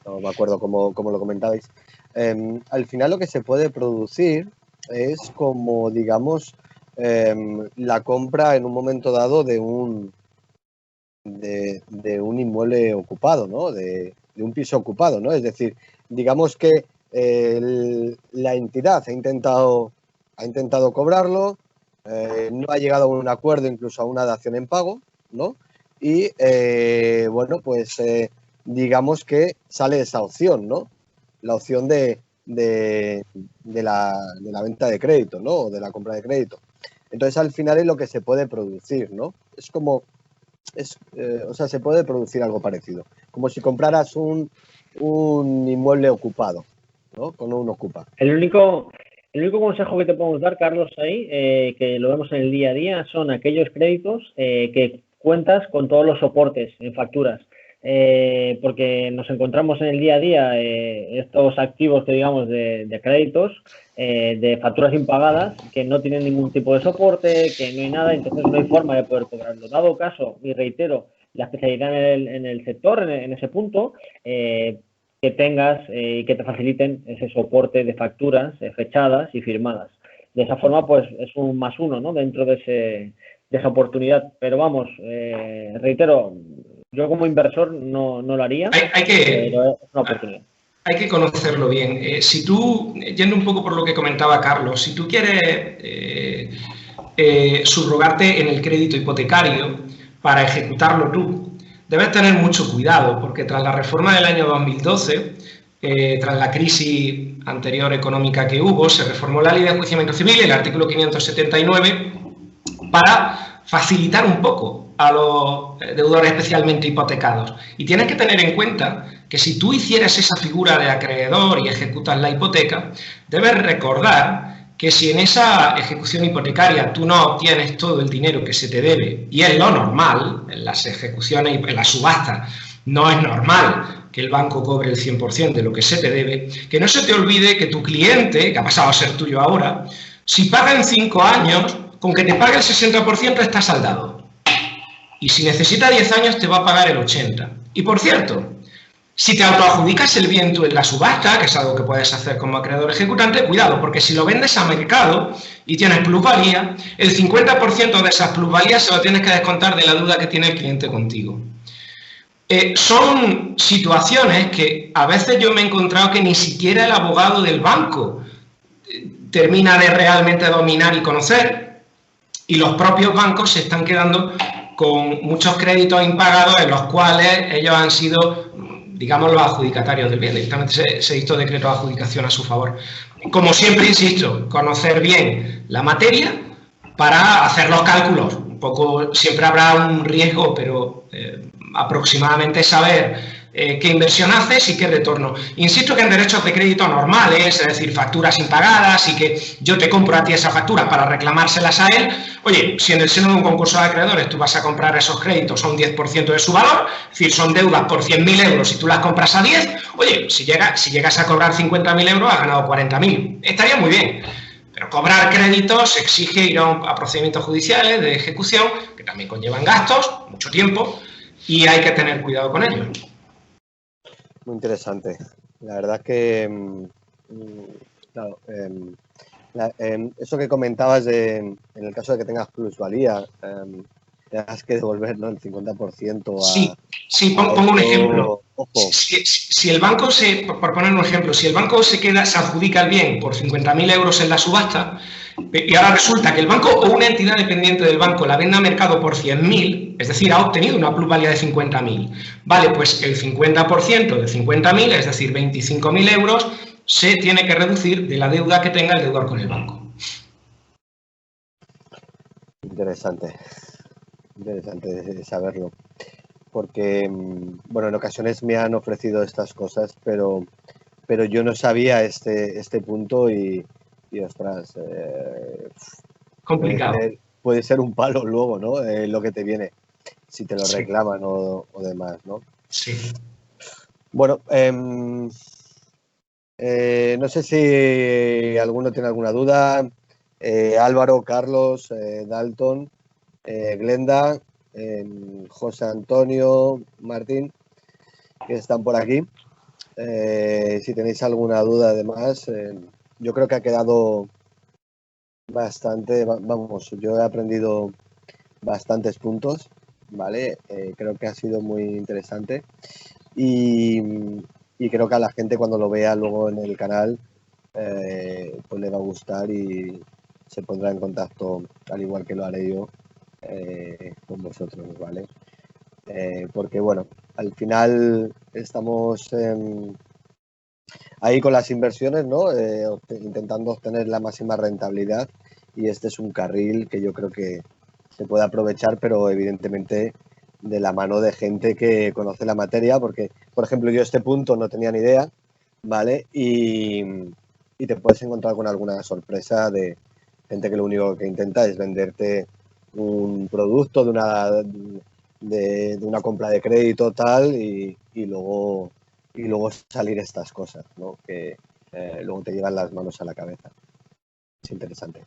No me acuerdo cómo lo comentabais. Al final lo que se puede producir es como, digamos, la compra en un momento dado de un inmueble ocupado, ¿no? De un piso ocupado, ¿no? Es decir, digamos que la entidad ha intentado cobrarlo, no ha llegado a un acuerdo, incluso a una dación en pago, ¿no? Y, bueno, pues digamos que sale esa opción, ¿no? La opción de la venta de crédito, ¿no? O de la compra de crédito. Entonces, al final es lo que se puede producir, ¿no? Es como, o sea, se puede producir algo parecido. Como si compraras un inmueble ocupado, ¿no? Con un ocupa. El único consejo que te podemos dar, Carlos, ahí, que lo vemos en el día a día, son aquellos créditos que cuentas con todos los soportes en facturas. Porque nos encontramos en el día a día estos activos que digamos de créditos, de facturas impagadas, que no tienen ningún tipo de soporte, que no hay nada, entonces no hay forma de poder cobrarlo. Dado caso, y reitero, la especialidad en el sector, en ese punto, que tengas y que te faciliten ese soporte de facturas fechadas y firmadas. De esa forma, pues es un +1, ¿no? Dentro de esa oportunidad. Pero vamos, reitero, yo como inversor no lo haría, pero es una oportunidad. Hay que conocerlo bien. Si tú, yendo un poco por lo que comentaba Carlos, si tú quieres subrogarte en el crédito hipotecario para ejecutarlo tú, debes tener mucho cuidado, porque tras la reforma del año 2012, tras la crisis anterior económica que hubo, se reformó la Ley de Enjuiciamiento Civil, el artículo 579, para facilitar un poco a los deudores especialmente hipotecados. Y tienes que tener en cuenta que si tú hicieras esa figura de acreedor y ejecutas la hipoteca, debes recordar que si en esa ejecución hipotecaria tú no obtienes todo el dinero que se te debe, y es lo normal, en las ejecuciones, en las subastas, no es normal que el banco cobre el 100% de lo que se te debe, que no se te olvide que tu cliente, que ha pasado a ser tuyo ahora, si paga en 5 años, con que te pague el 60% está saldado. Y si necesita 10 años te va a pagar el 80%. Y por cierto, si te autoadjudicas el bien tú en la subasta, que es algo que puedes hacer como acreedor ejecutante, cuidado, porque si lo vendes a mercado y tienes plusvalía, el 50% de esas plusvalías se lo tienes que descontar de la deuda que tiene el cliente contigo. Son situaciones que a veces yo me he encontrado que ni siquiera el abogado del banco termina de realmente dominar y conocer, y los propios bancos se están quedando con muchos créditos impagados en los cuales ellos han sido, digamos, los adjudicatarios del bien. Directamente se dictó decreto de adjudicación a su favor. Como siempre, insisto, conocer bien la materia para hacer los cálculos. Un poco, siempre habrá un riesgo, pero aproximadamente saber qué inversión haces y qué retorno. Insisto que en derechos de crédito normales, es decir, facturas impagadas y que yo te compro a ti esa factura para reclamárselas a él, oye, si en el seno de un concurso de acreedores tú vas a comprar esos créditos a un 10% de su valor, es decir, son deudas por 100.000 euros y tú las compras a 10, oye, si llegas a cobrar 50.000 euros has ganado 40.000. Estaría muy bien. Pero cobrar créditos exige ir a procedimientos judiciales de ejecución, que también conllevan gastos, mucho tiempo, y hay que tener cuidado con ello. Muy interesante. La verdad que, claro, eso que comentabas en el caso de que tengas plusvalía, tengas que devolver, ¿no?, el 50% a... Sí, pongo un ejemplo. Si el banco por poner un ejemplo, si el banco se adjudica el bien por 50.000 euros en la subasta, Y ahora resulta que el banco o una entidad dependiente del banco la vende a mercado por 100.000, es decir, ha obtenido una plusvalía de 50.000. Vale, pues el 50% de 50.000, es decir, 25.000 euros, se tiene que reducir de la deuda que tenga el deudor con el banco. Interesante saberlo, porque, bueno, en ocasiones me han ofrecido estas cosas, pero yo no sabía este punto y ostras, Complicado. puede ser un palo luego, ¿no? Lo que te viene, si te lo Sí. reclaman o demás, ¿no? Sí. Bueno, no sé si alguno tiene alguna duda. Álvaro, Carlos, Dalton, Glenda, José Antonio, Martín, que están por aquí. Si tenéis alguna duda, además, yo creo que ha quedado bastante, vamos, yo he aprendido bastantes puntos, ¿vale? Creo que ha sido muy interesante y creo que a la gente cuando lo vea luego en el canal, pues le va a gustar y se pondrá en contacto, al igual que lo haré yo, con vosotros, ¿vale? Porque, bueno, al final estamos ahí con las inversiones, ¿no? Intentando obtener la máxima rentabilidad y este es un carril que yo creo que se puede aprovechar, pero evidentemente de la mano de gente que conoce la materia, porque, por ejemplo, yo este punto no tenía ni idea, ¿vale? Y te puedes encontrar con alguna sorpresa de gente que lo único que intenta es venderte un producto de una compra de crédito tal y luego salir estas cosas, ¿no? Que luego te llevan las manos a la cabeza. Es interesante.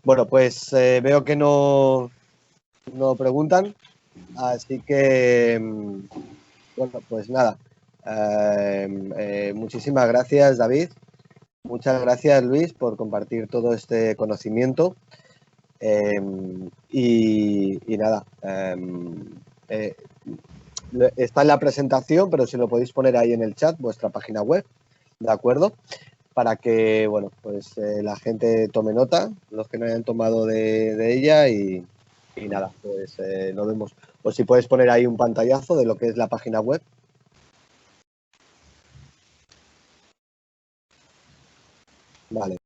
Bueno, pues veo que no preguntan, así que, bueno, pues nada. Muchísimas gracias, David. Muchas gracias, Luis, por compartir todo este conocimiento. Y nada, está en la presentación, pero si lo podéis poner ahí en el chat, vuestra página web, ¿de acuerdo? Para que, bueno, pues la gente tome nota, los que no hayan tomado de ella y nada, pues nos vemos. O si puedes poner ahí un pantallazo de lo que es la página web. Vale.